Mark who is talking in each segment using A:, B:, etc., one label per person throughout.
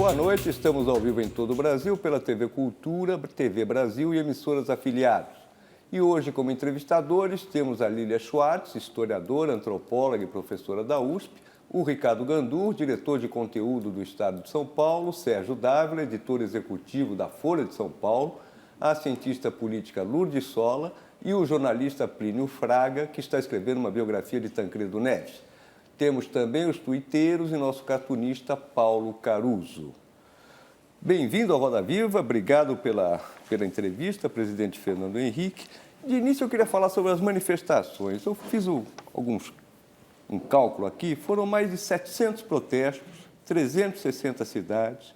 A: Boa noite, estamos ao vivo em todo o Brasil pela TV Cultura, TV Brasil e emissoras afiliadas. E hoje, como entrevistadores, temos a Lília Schwartz, historiadora, antropóloga e professora da USP, o Ricardo Gandur, diretor de conteúdo do Estado de São Paulo, Sérgio Dávila, editor executivo da Folha de São Paulo, a cientista política Lourdes Sola e o jornalista Plínio Fraga, que está escrevendo uma biografia de Tancredo Neves. Temos também os tuiteiros e nosso cartunista Paulo Caruso. Bem-vindo ao Roda Viva, obrigado pela entrevista, presidente Fernando Henrique. De início eu queria falar sobre as manifestações. Eu fiz um cálculo aqui, foram mais de 700 protestos, 360 cidades,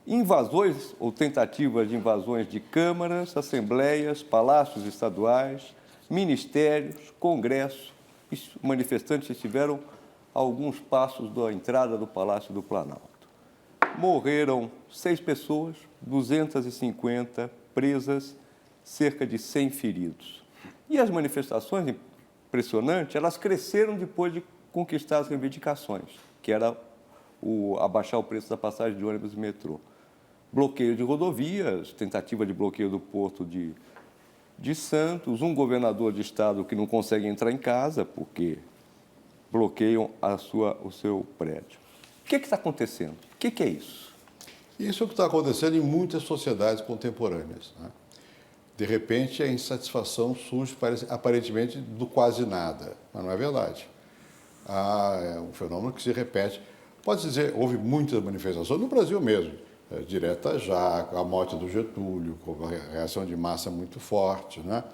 A: invasões ou tentativas de invasões de câmaras, assembleias, palácios estaduais, ministérios, congresso. Os manifestantes estiveram a alguns passos da entrada do Palácio do Planalto. Morreram 6 pessoas, 250 presas, cerca de 100 feridos. E as manifestações, impressionante, elas cresceram depois de conquistar as reivindicações, que era abaixar o preço da passagem de ônibus e metrô. Bloqueio de rodovias, tentativa de bloqueio do porto de Santos, um governador de estado que não consegue entrar em casa porque bloqueiam o seu prédio. O que está acontecendo? O que é isso?
B: Isso é o que está acontecendo em muitas sociedades contemporâneas, né? De repente, a insatisfação surge, aparentemente, do quase nada, mas não é verdade. É um fenômeno que se repete. Pode dizer, houve muitas manifestações, no Brasil mesmo, direta já, a morte do Getúlio, com uma reação de massa muito forte, né?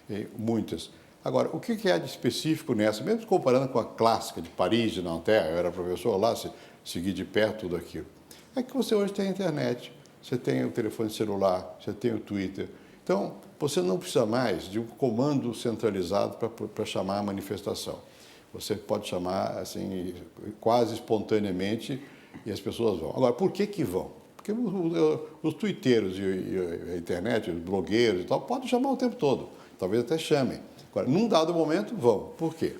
B: E muitas. Agora, o que há de específico nessa, mesmo comparando com a clássica de Paris, de Nanterre, eu era professor lá, segui de perto tudo aquilo, é que você hoje tem a internet, você tem o telefone celular, você tem o Twitter. Então, você não precisa mais de um comando centralizado para chamar a manifestação. Você pode chamar, assim, quase espontaneamente e as pessoas vão. Agora, por que vão? Porque os tuiteiros e a internet, os blogueiros e tal, podem chamar o tempo todo. Talvez até chamem. Agora, num dado momento, vão. Por quê?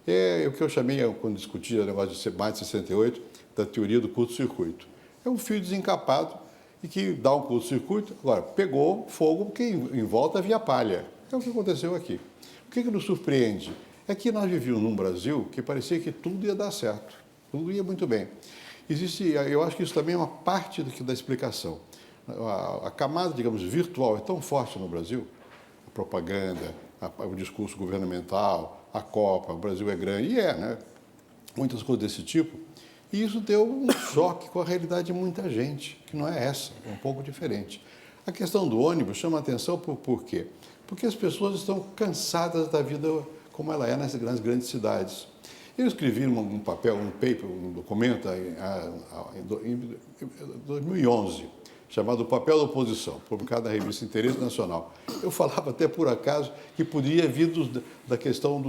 B: É o que eu chamei, quando discutia o negócio de mais de 68, da teoria do curto-circuito. É um fio desencapado e que dá um curto-circuito. Agora, pegou fogo porque em volta havia palha. É o que aconteceu aqui. O que nos surpreende é que nós vivíamos num Brasil que parecia que tudo ia dar certo, tudo ia muito bem. Eu acho que isso também é uma parte da explicação. A camada, digamos, virtual é tão forte no Brasil, a propaganda, o discurso governamental, a Copa, o Brasil é grande, e né? Muitas coisas desse tipo. E isso deu um choque com a realidade de muita gente, que não é essa, é um pouco diferente. A questão do ônibus chama a atenção por quê? Porque as pessoas estão cansadas da vida como ela é nas grandes cidades. Eu escrevi um papel, um paper, um documento em 2011, chamado Papel da Oposição, publicado na revista Interesse Nacional. Eu falava até por acaso que poderia vir da questão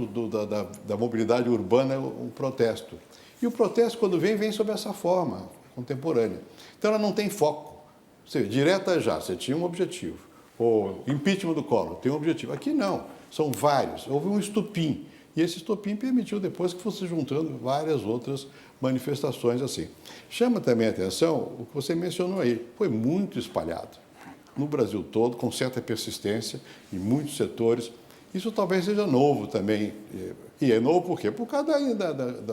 B: da mobilidade urbana um protesto. E o protesto, quando vem sob essa forma contemporânea. Então, ela não tem foco. Você, direta já, você tinha um objetivo. O impeachment do Collor tem um objetivo. Aqui não, são vários. Houve um estopim. E esse estopim permitiu depois que fosse juntando várias outras manifestações assim. Chama também a atenção o que você mencionou aí. Foi muito espalhado. No Brasil todo, com certa persistência, em muitos setores. Isso talvez seja novo também. E é novo por quê? Por causa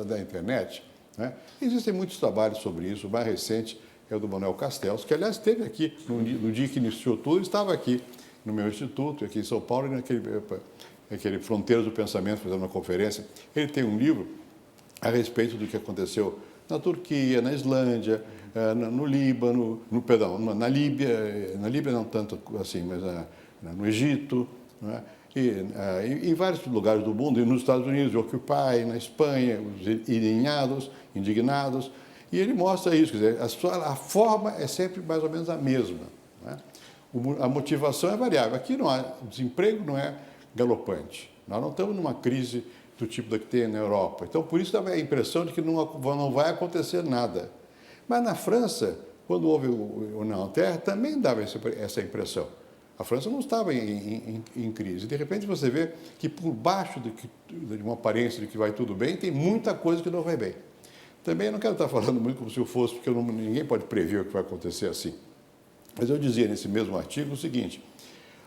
B: da internet, né? Existem muitos trabalhos sobre isso. O mais recente é o do Manuel Castells, que, aliás, esteve aqui no dia que iniciou tudo, estava aqui no meu instituto, aqui em São Paulo, naquele Fronteiras do Pensamento, fazendo uma conferência. Ele tem um livro a respeito do que aconteceu na Turquia, na Islândia, no Líbano, na Líbia não tanto assim, mas no Egito, né? E em vários lugares do mundo, e nos Estados Unidos, o Occupy, na Espanha, os indignados, e ele mostra isso, quer dizer, a forma é sempre mais ou menos a mesma, né? A motivação é variável. Aqui o desemprego não é galopante, nós não estamos numa crise do tipo da que tem na Europa, então por isso dá a impressão de que não vai acontecer nada. Mas na França, quando houve o Nanterre, também dava essa impressão. A França não estava em crise. De repente você vê que por baixo de uma aparência de que vai tudo bem, tem muita coisa que não vai bem. Também não quero estar falando muito como se eu fosse, porque ninguém pode prever o que vai acontecer assim. Mas eu dizia nesse mesmo artigo o seguinte: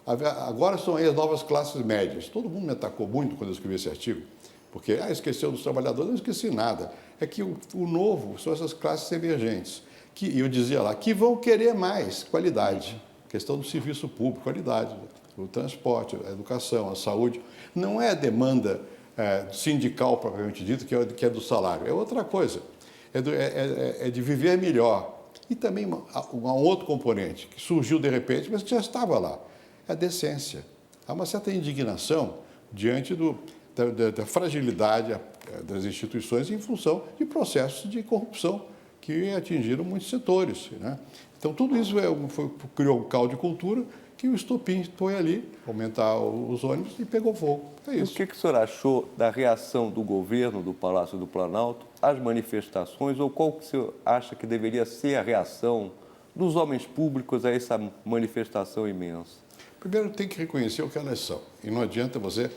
B: agora são aí as novas classes médias. Todo mundo me atacou muito quando eu escrevi esse artigo, porque esqueceu dos trabalhadores. Não esqueci nada. É que o novo são essas classes emergentes, que eu dizia lá, que vão querer mais qualidade. Questão do serviço público, qualidade, o transporte, a educação, a saúde. Não é a demanda sindical, propriamente dito, que é do salário. É outra coisa. É de viver melhor. E também um outro componente que surgiu de repente, mas que já estava lá, é a decência. Há uma certa indignação diante da fragilidade das instituições em função de processos de corrupção que atingiram muitos setores, né? Então, tudo isso criou um caldo de cultura que o estopim foi ali, aumentar os ônibus e pegou fogo. É isso.
A: O que o senhor achou da reação do governo do Palácio do Planalto às manifestações, ou qual que o senhor acha que deveria ser a reação dos homens públicos a essa manifestação imensa?
B: Primeiro, tem que reconhecer o que elas são. E não adianta você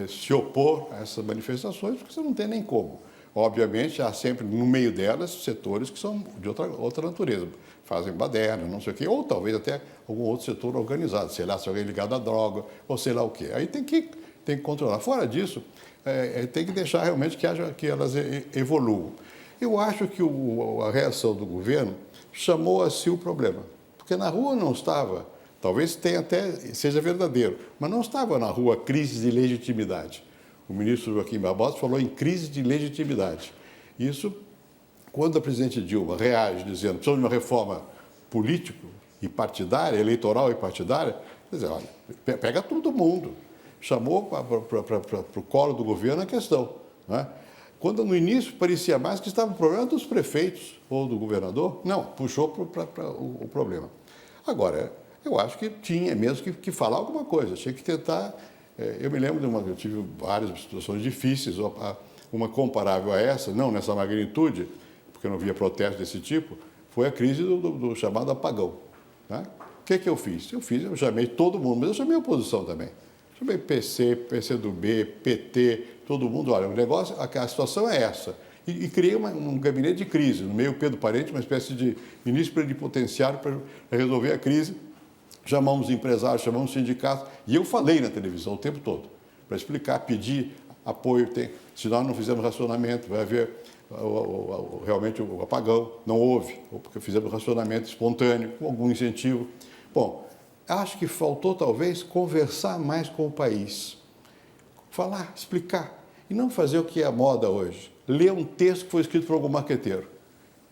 B: se opor a essas manifestações, porque você não tem nem como. Obviamente, há sempre no meio delas setores que são de outra natureza. Fazem baderna, não sei o quê, ou talvez até algum outro setor organizado, sei lá, se alguém ligado à droga, ou sei lá o quê. Aí tem que controlar. Fora disso, tem que deixar realmente que elas evoluam. Eu acho que a reação do governo chamou a si o problema, porque na rua não estava, talvez seja verdadeiro, mas não estava na rua crise de legitimidade. O ministro Joaquim Barbosa falou em crise de legitimidade. Isso, quando a presidente Dilma reage dizendo que precisa de uma reforma política e partidária, eleitoral e partidária, quer dizer, olha, pega todo mundo. Chamou para o colo do governo a questão, né? Quando no início parecia mais que estava o problema dos prefeitos ou do governador, não, puxou para o problema. Agora, eu acho que tinha mesmo que falar alguma coisa, tinha que tentar. Eu me lembro eu tive várias situações difíceis, uma comparável a essa, não nessa magnitude, porque eu não via protesto desse tipo, foi a crise do chamado apagão, né? O que eu fiz? Eu chamei todo mundo, mas eu chamei a oposição também. Chamei PC, PCdoB, PT, todo mundo. Olha, a situação é essa. E criei um gabinete de crise, no meio Pedro Parente, uma espécie de ministro plenipotenciário para resolver a crise. Chamamos empresários, chamamos sindicatos, e eu falei na televisão o tempo todo, para explicar, pedir apoio. Se nós não fizermos racionamento, vai haver realmente o apagão. Não houve, porque fizemos racionamento espontâneo, com algum incentivo. Bom, acho que faltou talvez conversar mais com o país, falar, explicar, e não fazer o que é a moda hoje, ler um texto que foi escrito por algum marqueteiro,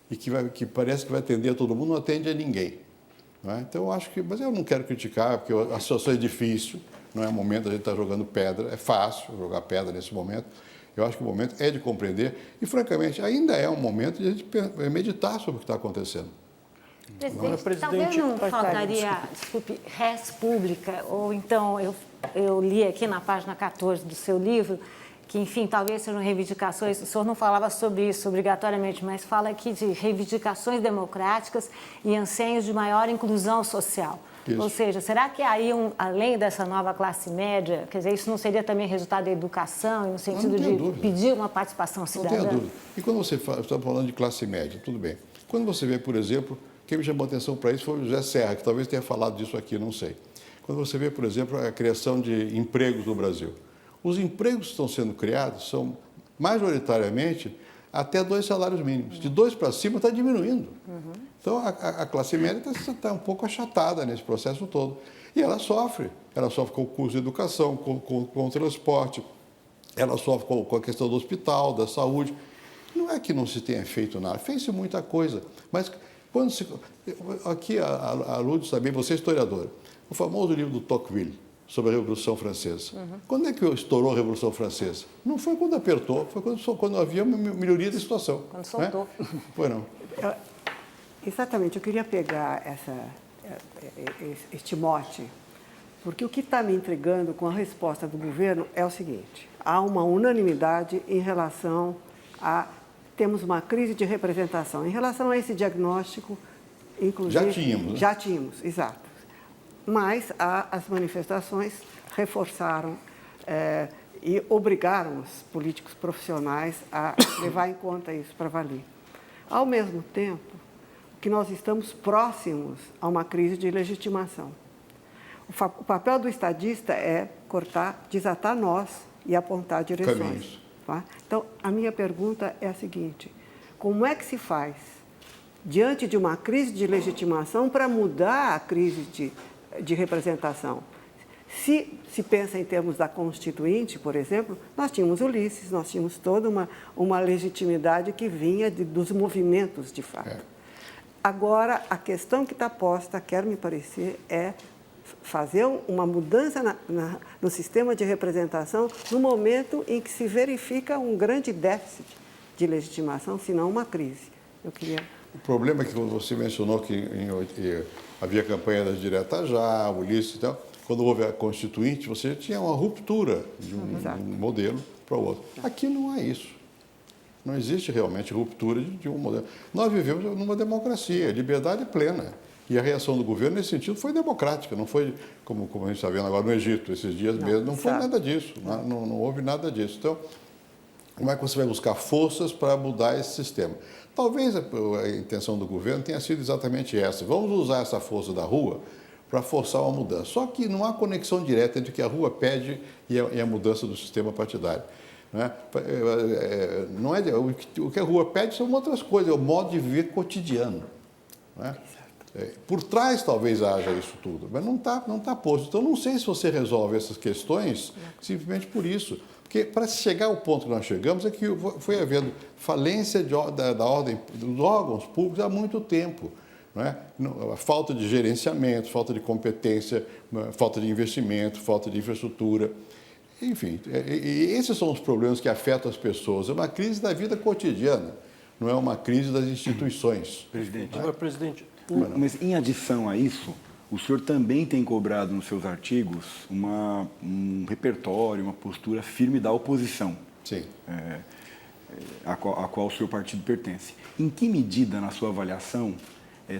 B: e que parece que vai atender a todo mundo, não atende a ninguém. Não é? Então, eu acho que... Mas eu não quero criticar, porque a situação é difícil, não é o momento de a gente estar jogando pedra, é fácil jogar pedra nesse momento. Eu acho que o momento é de compreender e, francamente, ainda é um momento de a gente meditar sobre o que está acontecendo.
C: Presidente, talvez não faltaria, desculpe, res pública, ou então eu li aqui na página 14 do seu livro, que, enfim, talvez sejam reivindicações, o senhor não falava sobre isso obrigatoriamente, mas fala aqui de reivindicações democráticas e anseios de maior inclusão social. Isso. Ou seja, será que aí, além dessa nova classe média, quer dizer, isso não seria também resultado da educação, no sentido de pedir uma participação cidadã?
B: Não tenha dúvida. E quando você está falando de classe média, tudo bem. Quando você vê, por exemplo, quem me chamou a atenção para isso foi o José Serra, que talvez tenha falado disso aqui, não sei. Quando você vê, por exemplo, a criação de empregos no Brasil. Os empregos que estão sendo criados são, majoritariamente, até 2 salários mínimos. De 2 para cima está diminuindo. Então, a classe média está um pouco achatada nesse processo todo. E ela sofre. Ela sofre com o custo de educação, com o transporte, ela sofre com a questão do hospital, da saúde. Não é que não se tenha feito nada, fez-se muita coisa. Mas, quando se... Aqui, a Lourdes também, você é historiadora. O famoso livro do Tocqueville, sobre a Revolução Francesa. Quando é que estourou a Revolução Francesa? Não foi quando apertou, foi quando havia uma melhoria da situação.
C: Quando soltou.
B: Né? Foi não.
D: Exatamente, eu queria pegar este mote, porque o que está me intrigando com a resposta do governo é o seguinte: há uma unanimidade em relação a... Temos uma crise de representação. Em relação a esse diagnóstico, inclusive...
B: Já tínhamos, né?
D: Já tínhamos, exato. Mas as manifestações reforçaram e obrigaram os políticos profissionais a levar em conta isso para valer. Ao mesmo tempo que nós estamos próximos a uma crise de legitimação. O papel do estadista é cortar, desatar nós e apontar direções.
B: Caminhos.
D: Tá? Então, a minha pergunta é a seguinte: como é que se faz, diante de uma crise de legitimação, para mudar a crise de representação? Se pensa em termos da Constituinte, por exemplo, nós tínhamos Ulisses, nós tínhamos toda uma legitimidade que vinha dos movimentos de fato. Agora, a questão que está posta, quer me parecer, é fazer uma mudança no sistema de representação no momento em que se verifica um grande déficit de legitimação, se não uma crise.
B: O problema é que você mencionou que havia campanha das diretas já, Ulisses e tal. Quando houve a Constituinte, você tinha uma ruptura de um modelo para o outro. Aqui não há isso. Não existe realmente ruptura de um modelo. Nós vivemos numa democracia, liberdade plena. E a reação do governo, nesse sentido, foi democrática, não foi como a gente está vendo agora no Egito, esses dias mesmo, não foi nada disso, não houve nada disso. Então, como é que você vai buscar forças para mudar esse sistema? Talvez a intenção do governo tenha sido exatamente essa. Vamos usar essa força da rua para forçar uma mudança. Só que não há conexão direta entre o que a rua pede e a mudança do sistema partidário. Não é, o que a rua pede são outras coisas, é o modo de viver cotidiano. Não é? Por trás talvez haja isso tudo, mas não tá posto. Então, não sei se você resolve essas questões simplesmente por isso. Porque para chegar ao ponto que nós chegamos é que foi havendo falência da ordem dos órgãos públicos há muito tempo. Não é? A falta de gerenciamento, falta de competência, falta de investimento, falta de infraestrutura. Enfim, esses são os problemas que afetam as pessoas. É uma crise da vida cotidiana, não é uma crise das instituições.
E: Presidente.
B: Não é?
E: Presidente. Mas em adição a isso, o senhor também tem cobrado nos seus artigos um repertório, uma postura firme da oposição.
B: Sim.
E: A qual o seu partido pertence. Em que medida, na sua avaliação,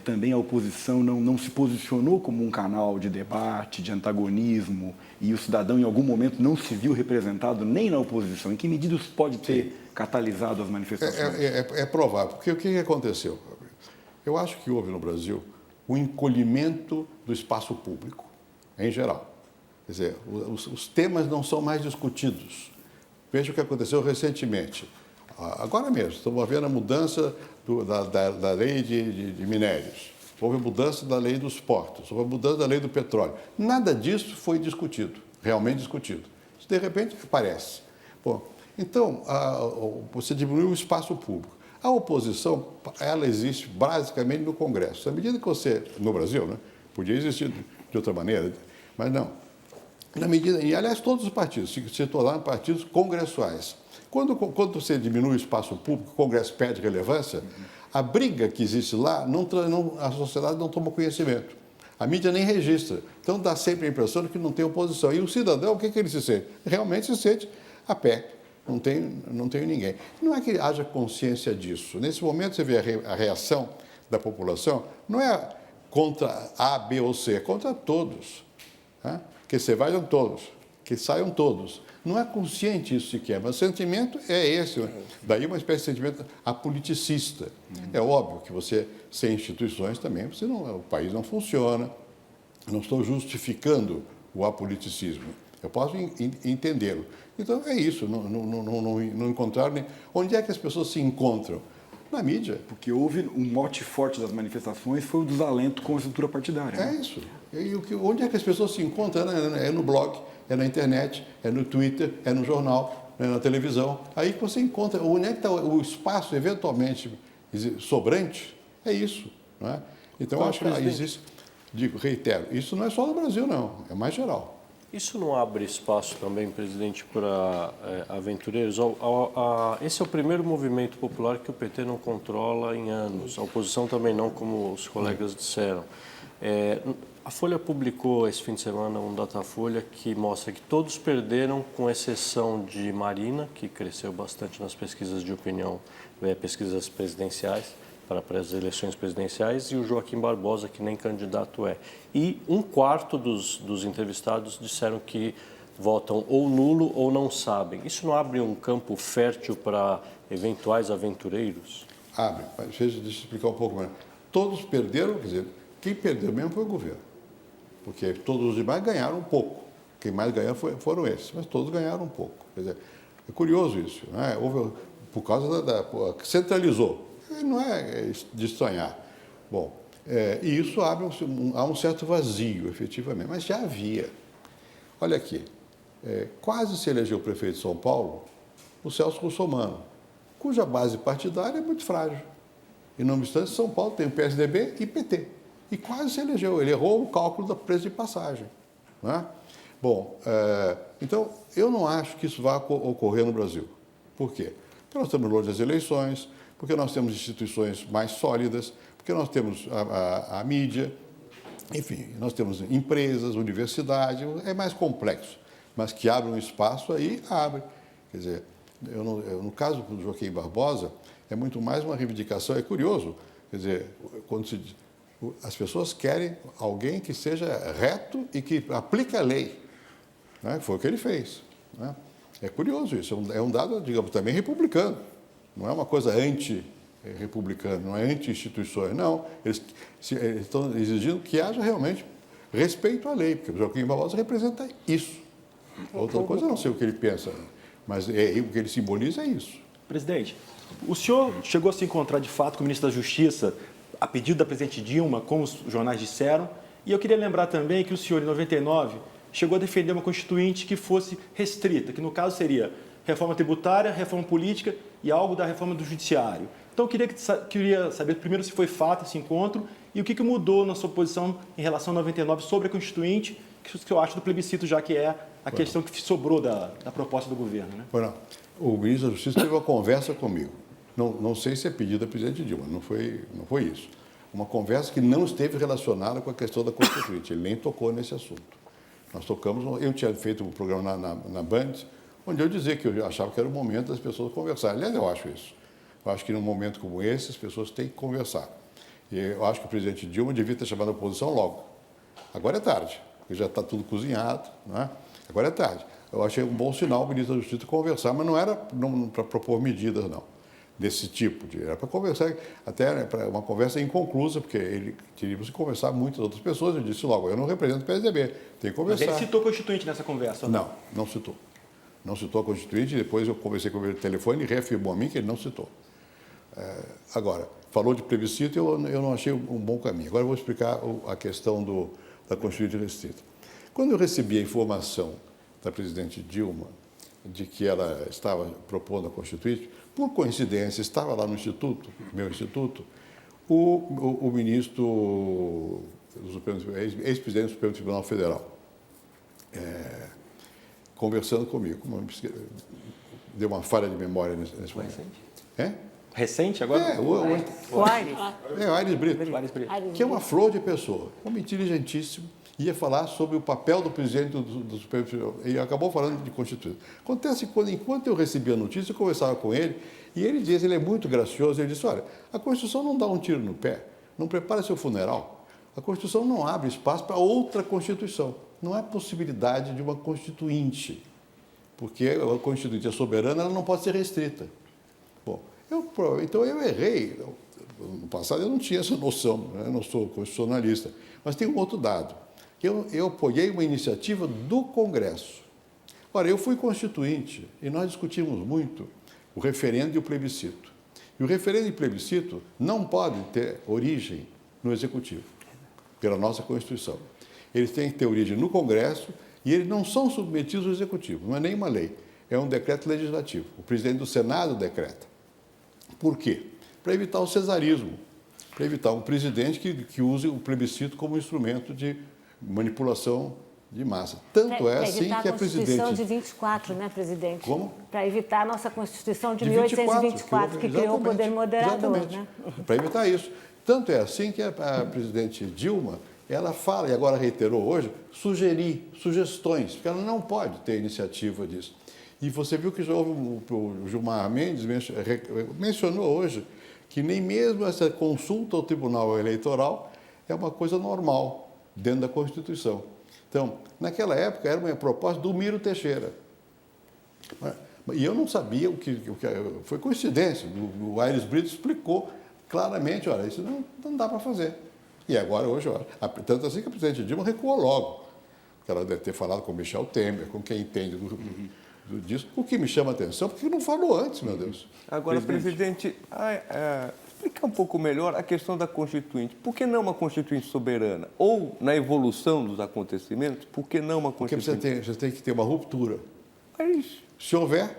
E: também a oposição não se posicionou como um canal de debate, de antagonismo, e o cidadão, em algum momento, não se viu representado nem na oposição? Em que medida isso pode ter catalisado as manifestações?
B: É provável, porque o que aconteceu? Eu acho que houve no Brasil o encolhimento do espaço público, em geral. Quer dizer, os temas não são mais discutidos. Veja o que aconteceu recentemente. Agora mesmo, estamos vendo a mudança da lei de minérios, houve a mudança da lei dos portos, houve a mudança da lei do petróleo. Nada disso foi discutido, realmente discutido. Isso, de repente, aparece. Bom, então, você diminuiu o espaço público. A oposição, ela existe basicamente no Congresso. À medida que você, no Brasil, né, podia existir de outra maneira, mas não. Na medida, e aliás, todos os partidos se tornaram partidos congressuais. Quando você diminui o espaço público, o Congresso perde relevância, a briga que existe lá, a sociedade não toma conhecimento. A mídia nem registra. Então, dá sempre a impressão de que não tem oposição. E o cidadão, o que ele se sente? Realmente se sente a pé. Não tem ninguém. Não é que haja consciência disso. Nesse momento, você vê a reação da população, não é contra A, B ou C, é contra todos. Né? Que se vajam todos, que saiam todos. Não é consciente isso sequer, mas o sentimento é esse. Daí uma espécie de sentimento apoliticista. É óbvio que você, sem instituições também, o país não funciona. Não estou justificando o apoliticismo. Eu posso entendê-lo. Então, é isso, não encontrar nem... Onde é que as pessoas se encontram? Na mídia.
E: Porque houve um mote forte das manifestações, foi o desalento com a estrutura partidária.
B: É isso. E onde é que as pessoas se encontram? É no blog, é na internet, é no Twitter, é no jornal, é na televisão. Aí que você encontra. Onde é que está o espaço eventualmente sobrante? É isso. Não é? Então, acho que existe... reitero, isso não é só no Brasil, não. É mais geral.
F: Isso não abre espaço também, presidente, para aventureiros? Esse é o primeiro movimento popular que o PT não controla em anos. A oposição também não, como os colegas disseram. A Folha publicou esse fim de semana um Datafolha que mostra que todos perderam, com exceção de Marina, que cresceu bastante nas pesquisas de opinião, pesquisas presidenciais, para as eleições presidenciais, e o Joaquim Barbosa, que nem candidato é. E um quarto dos entrevistados disseram que votam ou nulo ou não sabem. Isso não abre um campo fértil para eventuais aventureiros?
B: abre. Mas deixa eu explicar um pouco mais. Todos perderam, quer dizer, quem perdeu mesmo foi o governo. Porque todos os demais ganharam um pouco. Quem mais ganhou foram esses, mas todos ganharam um pouco. Quer dizer, é curioso isso, né? Houve, por causa centralizou. Não é de estranhar. Bom, e isso abre há um certo vazio, efetivamente, mas já havia. Olha aqui, quase se elegeu o prefeito de São Paulo o Celso Russomano, cuja base partidária é muito frágil. E, não obstante, São Paulo tem o PSDB e PT. E quase se elegeu. Ele errou o cálculo do preço de passagem. Né? Bom, então, eu não acho que isso vá ocorrer no Brasil. Por quê? Porque nós estamos longe das eleições, porque nós temos instituições mais sólidas, porque nós temos a mídia, enfim, nós temos empresas, universidade, é mais complexo. Mas que abre um espaço aí, abre. Quer dizer, no caso do Joaquim Barbosa, é muito mais uma reivindicação, é curioso, quer dizer, as pessoas querem alguém que seja reto e que aplique a lei. Né? Foi o que ele fez. Né? É curioso isso, é um dado, digamos, também republicano. Não é uma coisa anti-republicana, não é anti-instituições, não. Eles estão exigindo que haja realmente respeito à lei, porque o Joaquim Barbosa representa isso. Outra coisa, eu não sei o que ele pensa, mas o que ele simboliza é isso.
G: Presidente, o senhor chegou a se encontrar de fato com o ministro da Justiça a pedido da presidente Dilma, como os jornais disseram, e eu queria lembrar também que o senhor, em 99, chegou a defender uma constituinte que fosse restrita, que no caso seria reforma tributária, reforma política e algo da reforma do judiciário. Então, eu queria saber primeiro se foi fato esse encontro e o que mudou na sua posição em relação a 99 sobre a constituinte, que eu acho do plebiscito, já que é a questão que sobrou da proposta do governo. Né?
B: Bueno, o ministro da Justiça teve uma conversa comigo. Não sei se é pedido da presidente Dilma, não foi isso. Uma conversa que não esteve relacionada com a questão da constituinte, ele nem tocou nesse assunto. Nós tocamos, eu tinha feito um programa na Band, onde eu dizia que eu achava que era o momento das pessoas conversarem. Aliás, eu acho isso. Eu acho que num momento como esse, as pessoas têm que conversar. E eu acho que o presidente Dilma devia ter chamado a oposição logo. Agora é tarde, porque já está tudo cozinhado, né? Agora é tarde. Eu achei um bom sinal o ministro da Justiça conversar, mas não era para propor medidas, não, desse tipo. Era para conversar, até para uma conversa inconclusa, porque ele teríamos que conversar com muitas outras pessoas. Eu disse logo, eu não represento o PSDB, tem que conversar.
G: Mas ele citou a Constituinte nessa conversa?
B: Não, não citou. Não citou a Constituinte, depois eu conversei com ele no telefone e reafirmou a mim que ele não citou. Agora, falou de plebiscito, eu não achei um bom caminho. Agora eu vou explicar a questão da Constituinte restrita. Quando eu recebi a informação da presidente Dilma de que ela estava propondo a Constituinte, por coincidência, estava lá no Instituto, meu Instituto, o ministro, ex-presidente do Supremo Tribunal Federal, conversando comigo. Deu uma falha de memória nesse momento.
G: Recente? Recente agora?
D: O Aires.
B: O Aires Brito, que é uma flor de pessoa, homem inteligentíssimo, ia falar sobre o papel do presidente do Supremo Tribunal e acabou falando de Constituição. Acontece que, enquanto eu recebia a notícia, eu conversava com ele e ele dizia, ele é muito gracioso, ele disse, olha, a Constituição não dá um tiro no pé, não prepara seu funeral. A Constituição não abre espaço para outra Constituição. Não há possibilidade de uma Constituinte, porque a Constituinte é soberana, ela não pode ser restrita. Bom, então eu errei. No passado eu não tinha essa noção, né? Eu não sou constitucionalista. Mas tem um outro dado. Eu apoiei uma iniciativa do Congresso. Ora, eu fui constituinte e nós discutimos muito o referendo e o plebiscito. E o referendo e o plebiscito não podem ter origem no Executivo, pela nossa Constituição. Eles têm que ter origem no Congresso e eles não são submetidos ao Executivo, não é nenhuma lei, é um decreto legislativo. O presidente do Senado decreta. Por quê? Para evitar o cesarismo, para evitar um presidente que use o plebiscito como instrumento de manipulação de massa. Tanto é assim que a presidente...
C: Para evitar a Constituição de 24, né, presidente?
B: Como?
C: Para evitar a nossa Constituição de 1824, que criou o poder moderador, né?
B: Para evitar isso. Tanto é assim que a presidente Dilma, ela fala, e agora reiterou hoje, sugestões, porque ela não pode ter iniciativa disso. E você viu que o Gilmar Mendes mencionou hoje que nem mesmo essa consulta ao Tribunal Eleitoral é uma coisa normal dentro da Constituição. Então, naquela época, era uma proposta do Miro Teixeira. E eu não sabia foi coincidência. O Aires Brito explicou claramente, olha, isso não dá para fazer. E agora, hoje, olha, tanto assim que a presidente Dilma recuou logo. Porque ela deve ter falado com o Michel Temer, com quem entende disso. O que me chama a atenção, porque não falou antes, meu Deus.
A: Agora, presidente, explicar um pouco melhor a questão da Constituinte. Por que não uma Constituinte soberana? Ou, na evolução dos acontecimentos, por que não uma Constituinte?
B: Porque você tem que ter uma ruptura.
A: É isso.
B: Se houver,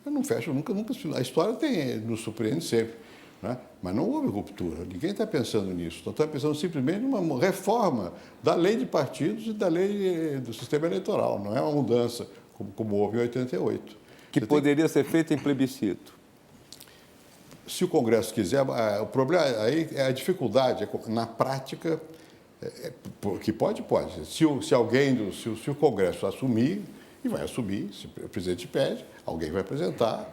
B: eu não fecho, nunca. A história nos surpreende sempre. Né? Mas não houve ruptura. Ninguém está pensando nisso. Está pensando simplesmente numa reforma da lei de partidos e da lei do sistema eleitoral. Não é uma mudança como houve em 88.
A: Que poderia ser feita em plebiscito.
B: Se o Congresso quiser, o problema aí é a dificuldade, na prática, que pode. Se o Congresso assumir, e vai assumir, se o presidente pede, alguém vai apresentar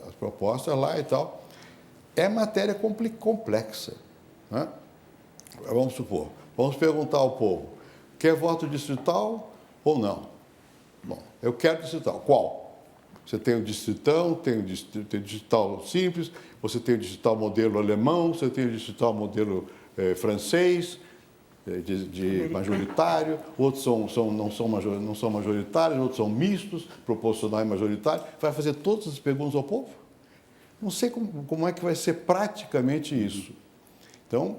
B: as propostas lá e tal. É matéria complexa. Né? Vamos supor, vamos perguntar ao povo, quer voto distrital ou não? Bom, eu quero distrital. Qual? Você tem o distritão, tem o distrital simples, você tem o distrital modelo alemão, você tem o distrital modelo francês, de majoritário, outros não são majoritários, outros são mistos, proporcional e majoritário. Vai fazer todas as perguntas ao povo? Não sei como é que vai ser praticamente isso. Então,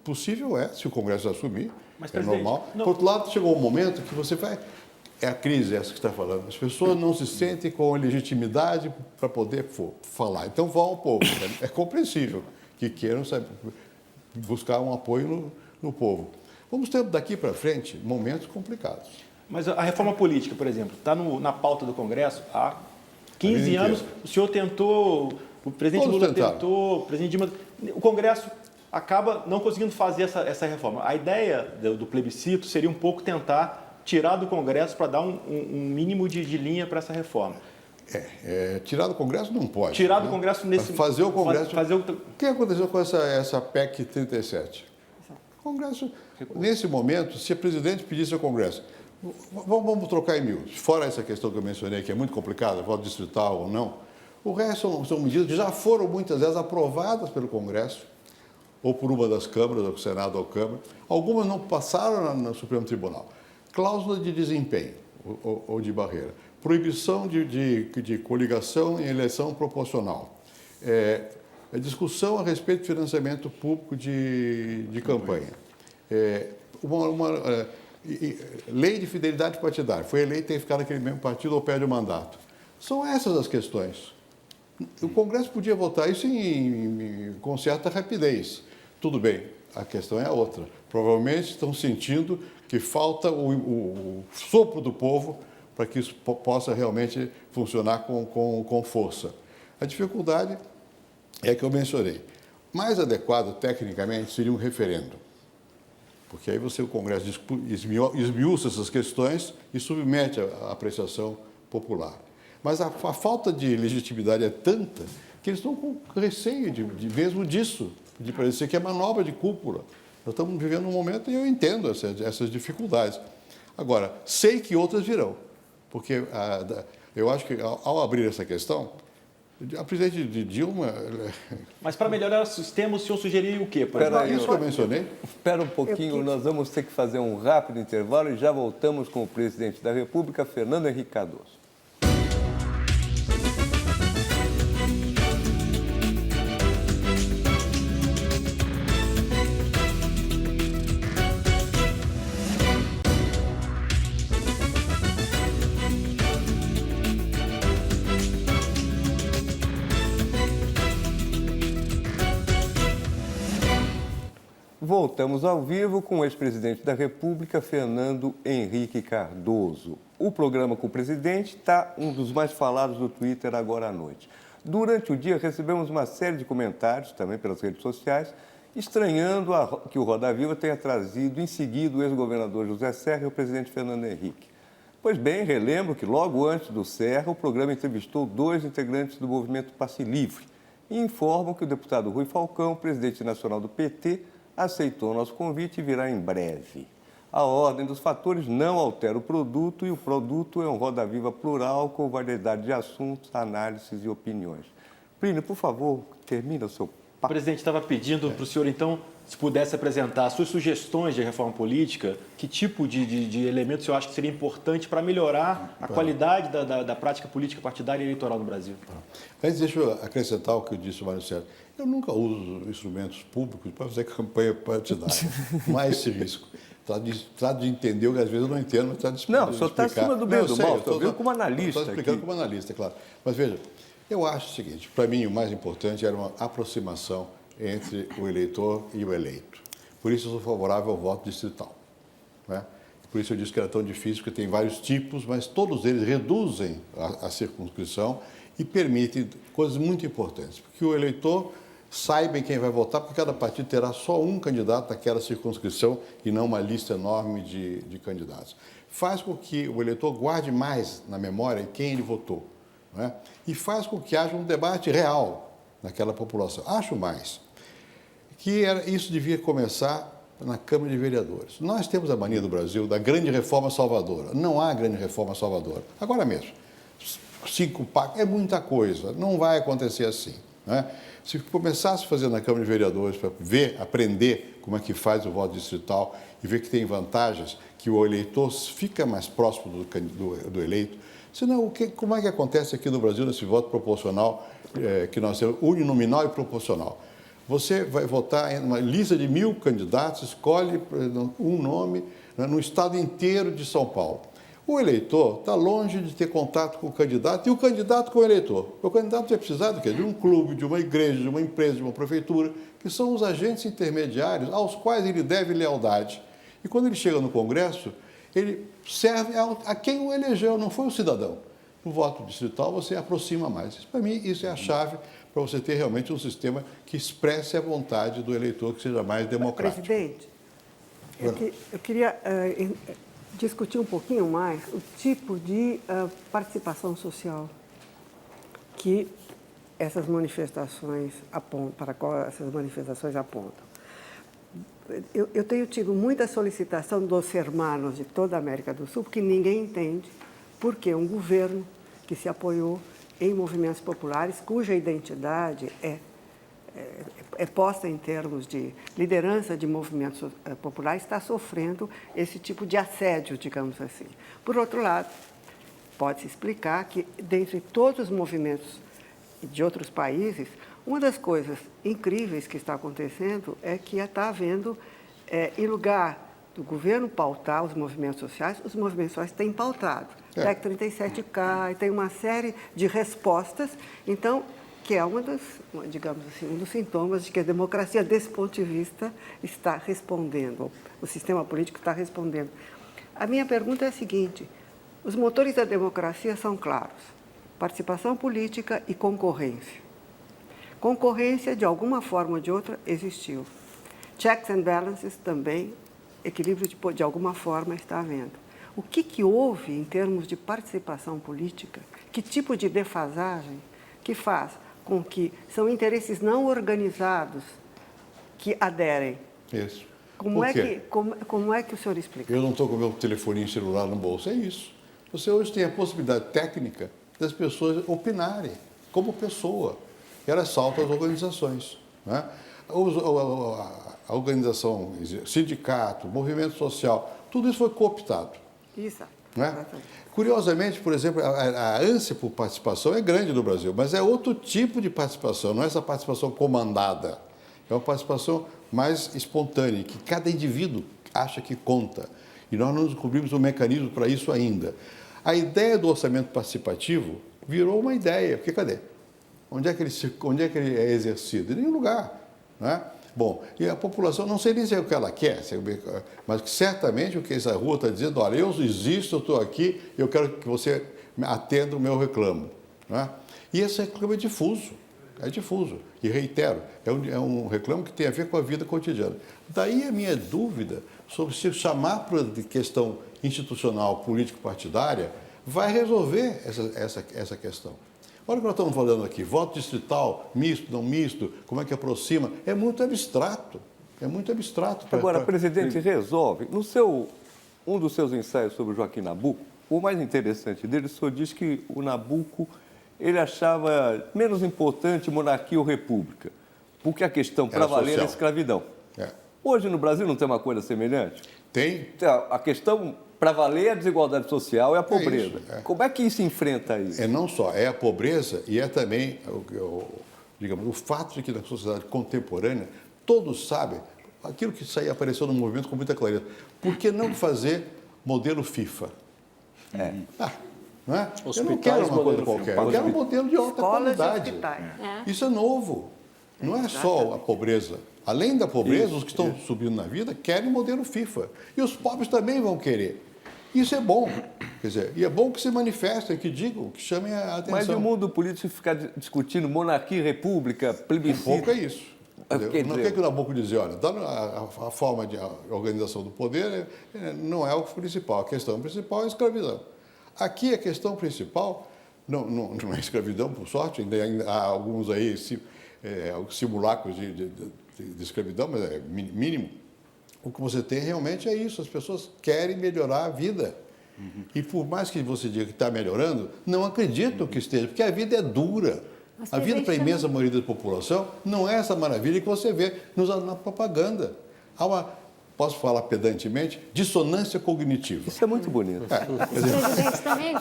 B: possível se o Congresso assumir,
G: mas,
B: é normal. Por outro lado, chegou um momento que você vai... É a crise essa que está falando. As pessoas não se sentem com a legitimidade para poder falar. Então, vão ao povo. É compreensível que queiram buscar um apoio no povo. Vamos ter, daqui para frente, momentos complicados.
G: Mas a reforma política, por exemplo, está na pauta do Congresso há 15 anos. O senhor tentou, o presidente Lula tentou, o presidente Dilma... O Congresso acaba não conseguindo fazer essa reforma. A ideia do plebiscito seria um pouco tentar tirar do Congresso para dar um mínimo de linha para essa reforma.
B: Tirar do Congresso não pode.
G: Tirar do Congresso nesse...
B: Fazer o Congresso...
G: Fazer o
B: que aconteceu com essa PEC 37? O Congresso, nesse momento, se o presidente pedisse ao Congresso, vamos trocar em miúdos, fora essa questão que eu mencionei, que é muito complicada, voto distrital ou não, o resto são medidas que já foram muitas vezes aprovadas pelo Congresso, ou por uma das câmaras, ou Senado ou Câmara. Algumas não passaram no Supremo Tribunal. Cláusula de desempenho ou de barreira, proibição de coligação em eleição proporcional, discussão a respeito de financiamento público de campanha, lei de fidelidade partidária, foi eleito e tem que ficar naquele mesmo partido ou perde o mandato. São essas as questões. O Congresso podia votar isso com certa rapidez. Tudo bem, a questão é a outra. Provavelmente estão sentindo que falta o sopro do povo para que isso possa realmente funcionar com força. A dificuldade é que eu mencionei. Mais adequado, tecnicamente, seria um referendo. Porque aí o Congresso esmiuça essas questões e submete à apreciação popular. Mas a falta de legitimidade é tanta que eles estão com receio mesmo disso, de parecer que é manobra de cúpula. Nós estamos vivendo um momento e eu entendo essas dificuldades. Agora, sei que outras virão, porque eu acho que ao abrir essa questão, a presidente Dilma...
G: Mas para melhorar o sistema, o senhor sugeriria o quê?
B: Isso que eu mencionei.
A: Espera um pouquinho, nós vamos ter que fazer um rápido intervalo e já voltamos com o presidente da República, Fernando Henrique Cardoso. Voltamos ao vivo com o ex-presidente da República, Fernando Henrique Cardoso. O programa com o presidente está um dos mais falados do Twitter agora à noite. Durante o dia, recebemos uma série de comentários, também pelas redes sociais, estranhando que o Roda Viva tenha trazido em seguida o ex-governador José Serra e o presidente Fernando Henrique. Pois bem, relembro que logo antes do Serra, o programa entrevistou 2 integrantes do movimento Passe Livre e informam que o deputado Rui Falcão, presidente nacional do PT, aceitou nosso convite e virá em breve. A ordem dos fatores não altera o produto e o produto é um roda-viva plural com variedade de assuntos, análises e opiniões. Plínio, por favor, termina o seu
G: O presidente estava pedindo para o senhor, então, se pudesse apresentar suas sugestões de reforma política, que tipo de elementos o senhor acha que seria importante para melhorar a qualidade da prática política partidária e eleitoral no Brasil?
B: Mas deixa eu acrescentar o que eu disse, Mário Sérgio. Eu nunca uso instrumentos públicos para fazer campanha partidária. Não há esse risco. Trato de entender o que às vezes eu não entendo, mas trato de explicar.
A: Não, o senhor está acima do bem do mal, estou vendo como analista.
B: Estou explicando
A: aqui.
B: como analista, claro. Mas veja, eu acho o seguinte, para mim o mais importante era uma aproximação entre o eleitor e o eleito. Por isso eu sou favorável ao voto distrital. Né? Por isso eu disse que era tão difícil, porque tem vários tipos, mas todos eles reduzem a circunscrição e permitem coisas muito importantes. Porque o eleitor saiba em quem vai votar, porque cada partido terá só um candidato naquela circunscrição e não uma lista enorme de candidatos. Faz com que o eleitor guarde mais na memória em quem ele votou. Né? E faz com que haja um debate real naquela população. Acho mais que isso devia começar na Câmara de Vereadores. Nós temos a mania do Brasil da grande reforma salvadora. Não há grande reforma salvadora. Agora mesmo, 5 pactos é muita coisa. Não vai acontecer assim. Né? Se começasse a fazer na Câmara de Vereadores para ver, aprender como é que faz o voto distrital e ver que tem vantagens, que o eleitor fica mais próximo do eleito. Senão, como é que acontece aqui no Brasil nesse voto proporcional que nós temos, uninominal e proporcional? Você vai votar em uma lista de 1.000 candidatos, escolhe um nome no estado inteiro de São Paulo. O eleitor está longe de ter contato com o candidato e o candidato com o eleitor. O candidato vai precisar do quê? De um clube, de uma igreja, de uma empresa, de uma prefeitura, que são os agentes intermediários aos quais ele deve lealdade. E quando ele chega no Congresso, ele serve a quem o elegeu, não foi o cidadão. No voto distrital, você aproxima mais. Para mim, isso é a chave para você ter realmente um sistema que expresse a vontade do eleitor, que seja mais democrático.
D: Presidente, eu queria discutir um pouquinho mais o tipo de participação social que essas manifestações apontam, para qual essas manifestações apontam. Eu tenho tido muita solicitação dos hermanos de toda a América do Sul, porque ninguém entende por que um governo que se apoiou em movimentos populares, cuja identidade é posta em termos de liderança de movimentos populares, está sofrendo esse tipo de assédio, digamos assim. Por outro lado, pode-se explicar que, dentre todos os movimentos de outros países, uma das coisas incríveis que está acontecendo é que está havendo, em lugar do governo pautar os movimentos sociais têm pautado. PEC 37K, e tem uma série de respostas, então, que é digamos assim, um dos sintomas de que a democracia, desse ponto de vista, está respondendo, o sistema político está respondendo. A minha pergunta é a seguinte: os motores da democracia são claros: participação política e concorrência. Concorrência, de alguma forma ou de outra, existiu. Checks and balances também, equilíbrio de alguma forma está havendo. O que houve em termos de participação política? Que tipo de defasagem que faz com que são interesses não organizados que aderem?
B: Isso.
D: Como é que o senhor explica?
B: Eu não estou com o meu telefoninho celular no bolso, é isso. Você hoje tem a possibilidade técnica das pessoas opinarem como pessoa. E elas saltam as organizações. Né? A organização, sindicato, movimento social, tudo isso foi cooptado.
D: Isso.
B: Né? Curiosamente, por exemplo, a ânsia por participação é grande no Brasil, mas é outro tipo de participação, não é essa participação comandada. É uma participação mais espontânea, que cada indivíduo acha que conta. E nós não descobrimos um mecanismo para isso ainda. A ideia do orçamento participativo virou uma ideia, porque cadê? Onde é que ele é exercido? Em nenhum lugar. Né? Bom, e a população, não sei nem se é o que ela quer, mas certamente o que essa rua está dizendo: olha, eu existo, eu estou aqui, eu quero que você atenda o meu reclamo. Né? E esse reclamo é difuso, e reitero, é um reclamo que tem a ver com a vida cotidiana. Daí a minha dúvida sobre se chamar para de questão institucional, político-partidária, vai resolver essa questão. Olha o que nós estamos falando aqui: voto distrital, misto, não misto, como é que aproxima, é muito abstrato.
A: Agora, presidente, resolve. No seu um dos seus ensaios sobre o Joaquim Nabuco, o mais interessante dele, o senhor diz que o Nabuco ele achava menos importante monarquia ou república, porque a questão para valer era a escravidão. Hoje no Brasil não tem uma coisa semelhante?
B: Tem.
A: A questão para valer é a desigualdade social e a pobreza. Como é que isso enfrenta isso?
B: É não só, é a pobreza e é também, digamos, o fato de que na sociedade contemporânea todos sabem, aquilo que isso aí apareceu no movimento com muita clareza, por que não fazer modelo FIFA? Não é? Eu não quero uma coisa qualquer, eu quero um modelo de alta qualidade. Isso é novo. Não é só a pobreza. Além da pobreza, os que estão subindo na vida querem o modelo FIFA. E os pobres também vão querer. Isso é bom. Quer dizer, e é bom que se manifestem, que digam, que chamem a atenção.
A: Mas e o mundo político ficar discutindo monarquia, república, plebiscito?
B: Um pouco é isso. Não quer que o Nabuco dizia, olha, a forma de organização do poder não é o principal. A questão principal é a escravidão. Aqui a questão principal não é escravidão, por sorte, ainda há alguns aí simulacros de escravidão, mas é mínimo. O que você tem realmente é isso, as pessoas querem melhorar a vida. E por mais que você diga que está melhorando, não acreditam que esteja, porque a vida é dura. A vida para a imensa maioria da população não é essa maravilha que você vê na propaganda. Há uma, posso falar pedantemente, dissonância cognitiva.
A: Isso é muito bonito.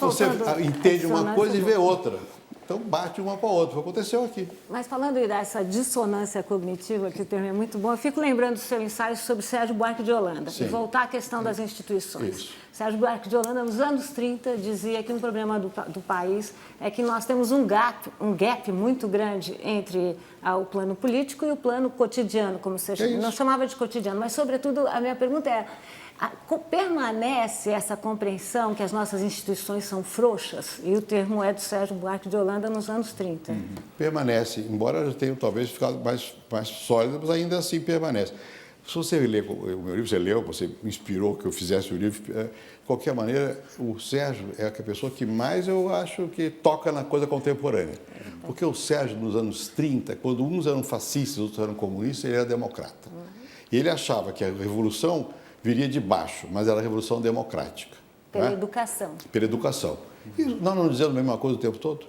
B: Você entende uma coisa e vê outra. Então bate uma com a outra. Aconteceu aqui.
C: Mas falando dessa dissonância cognitiva, que o termo é muito bom, eu fico lembrando do seu ensaio sobre Sérgio Buarque de Holanda.
B: Sim.
C: E voltar à questão das instituições.
B: Isso.
C: Sérgio Buarque de Holanda, nos anos 30, dizia que um problema do país é que nós temos um gap muito grande entre o plano político e o plano cotidiano, como você não chamava de cotidiano. Mas, sobretudo, a minha pergunta é, permanece essa compreensão que as nossas instituições são frouxas? E o termo é do Sérgio Buarque de Holanda nos anos 30.
B: Permanece, embora já tenha talvez ficado mais sólida, mas ainda assim permanece. Se você lê o meu livro, você leu, você me inspirou que eu fizesse o livro, de qualquer maneira, o Sérgio é a pessoa que mais eu acho que toca na coisa contemporânea. Porque o Sérgio, nos anos 30, quando uns eram fascistas, outros eram comunistas, ele era democrata. E ele achava que a revolução viria de baixo, mas era a revolução democrática.
C: Pela educação.
B: Pela educação. E nós não dizemos a mesma coisa o tempo todo?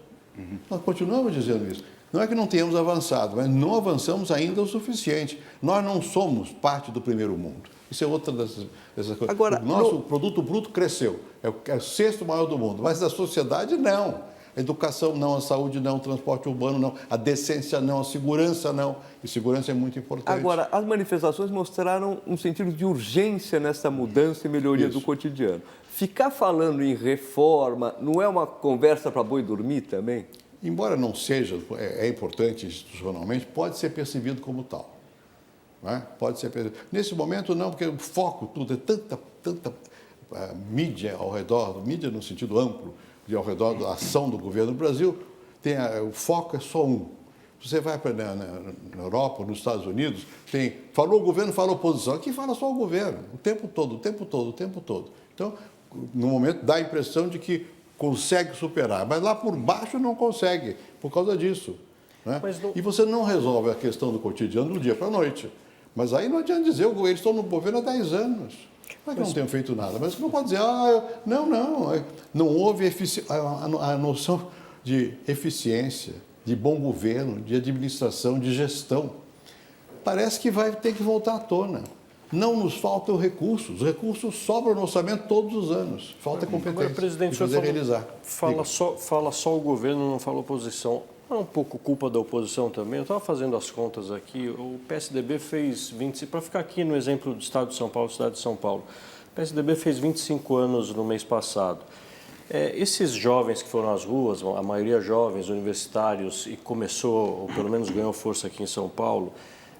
B: Nós continuamos dizendo isso. Não é que não tenhamos avançado, mas não avançamos ainda o suficiente. Nós não somos parte do primeiro mundo. Isso é outra dessas coisas.
A: Agora,
B: o nosso produto bruto cresceu, é o sexto maior do mundo, mas a sociedade não. A educação não, a saúde não, o transporte urbano não, a decência não, a segurança não. E segurança é muito importante.
A: Agora, as manifestações mostraram um sentido de urgência nessa mudança e melhoria do cotidiano. Ficar falando em reforma não é uma conversa para boi dormir também?
B: Embora não seja, é importante institucionalmente, pode ser percebido como tal. Não é? Pode ser percebido. Nesse momento não, porque o foco tudo é tanta mídia ao redor, mídia no sentido amplo, ao redor da ação do governo do Brasil, o foco é só um. Você vai na Europa, nos Estados Unidos, falou o governo, fala a oposição. Aqui fala só o governo, o tempo todo. Então, no momento, dá a impressão de que consegue superar, mas lá por baixo não consegue, por causa disso. Né? E você não resolve a questão do cotidiano do dia para a noite. Mas aí não adianta dizer, eles estão no governo há 10 anos. Não é que não tenham feito nada, mas você não pode dizer, não houve a noção de eficiência, de bom governo, de administração, de gestão. Parece que vai ter que voltar à tona. Não nos faltam recursos. Os recursos sobram no orçamento todos os anos. Falta competência.
F: Agora, presidente,
B: fazer realizar.
F: Fala só o governo, não fala a oposição. Não é um pouco culpa da oposição também? Eu estava fazendo as contas aqui. O PSDB fez 25... Para ficar aqui no exemplo do Estado de São Paulo, cidade de São Paulo. O PSDB fez 25 anos no mês passado. Esses jovens que foram às ruas, a maioria jovens, universitários, e começou, ou pelo menos ganhou força aqui em São Paulo,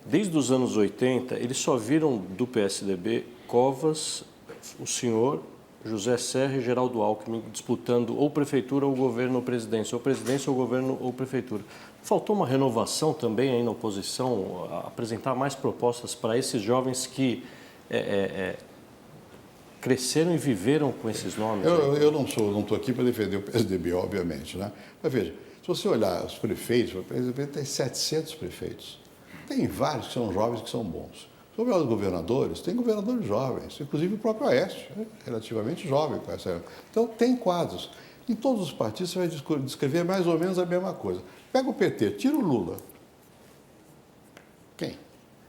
F: desde os anos 80, eles só viram do PSDB Covas, o senhor, José Serra e Geraldo Alckmin disputando ou prefeitura ou governo ou presidência ou governo ou prefeitura. Faltou uma renovação também aí na oposição, apresentar mais propostas para esses jovens que cresceram e viveram com esses nomes?
B: Eu não estou aqui para defender o PSDB, obviamente, né? Mas veja, se você olhar os prefeitos, o PSDB tem 700 prefeitos. Tem vários que são jovens que são bons. Sobre os governadores, tem governadores jovens, inclusive o próprio Aécio, né? Relativamente jovem. Então, tem quadros. Em todos os partidos você vai descrever mais ou menos a mesma coisa. Pega o PT, tira o Lula. Quem?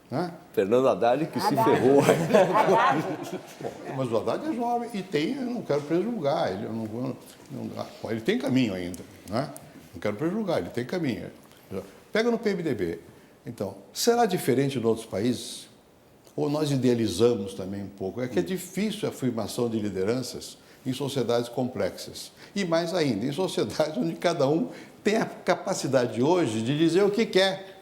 B: Né?
A: Fernando Haddad que se ferrou.
B: Mas o Haddad é jovem e tem, eu não quero prejulgar, ele tem caminho ainda. Né? Não quero prejulgar, ele tem caminho. Pega no PMDB. Então, será diferente em outros países? Ou nós idealizamos também um pouco? É que é difícil a afirmação de lideranças em sociedades complexas. E mais ainda, em sociedades onde cada um tem a capacidade hoje de dizer o que quer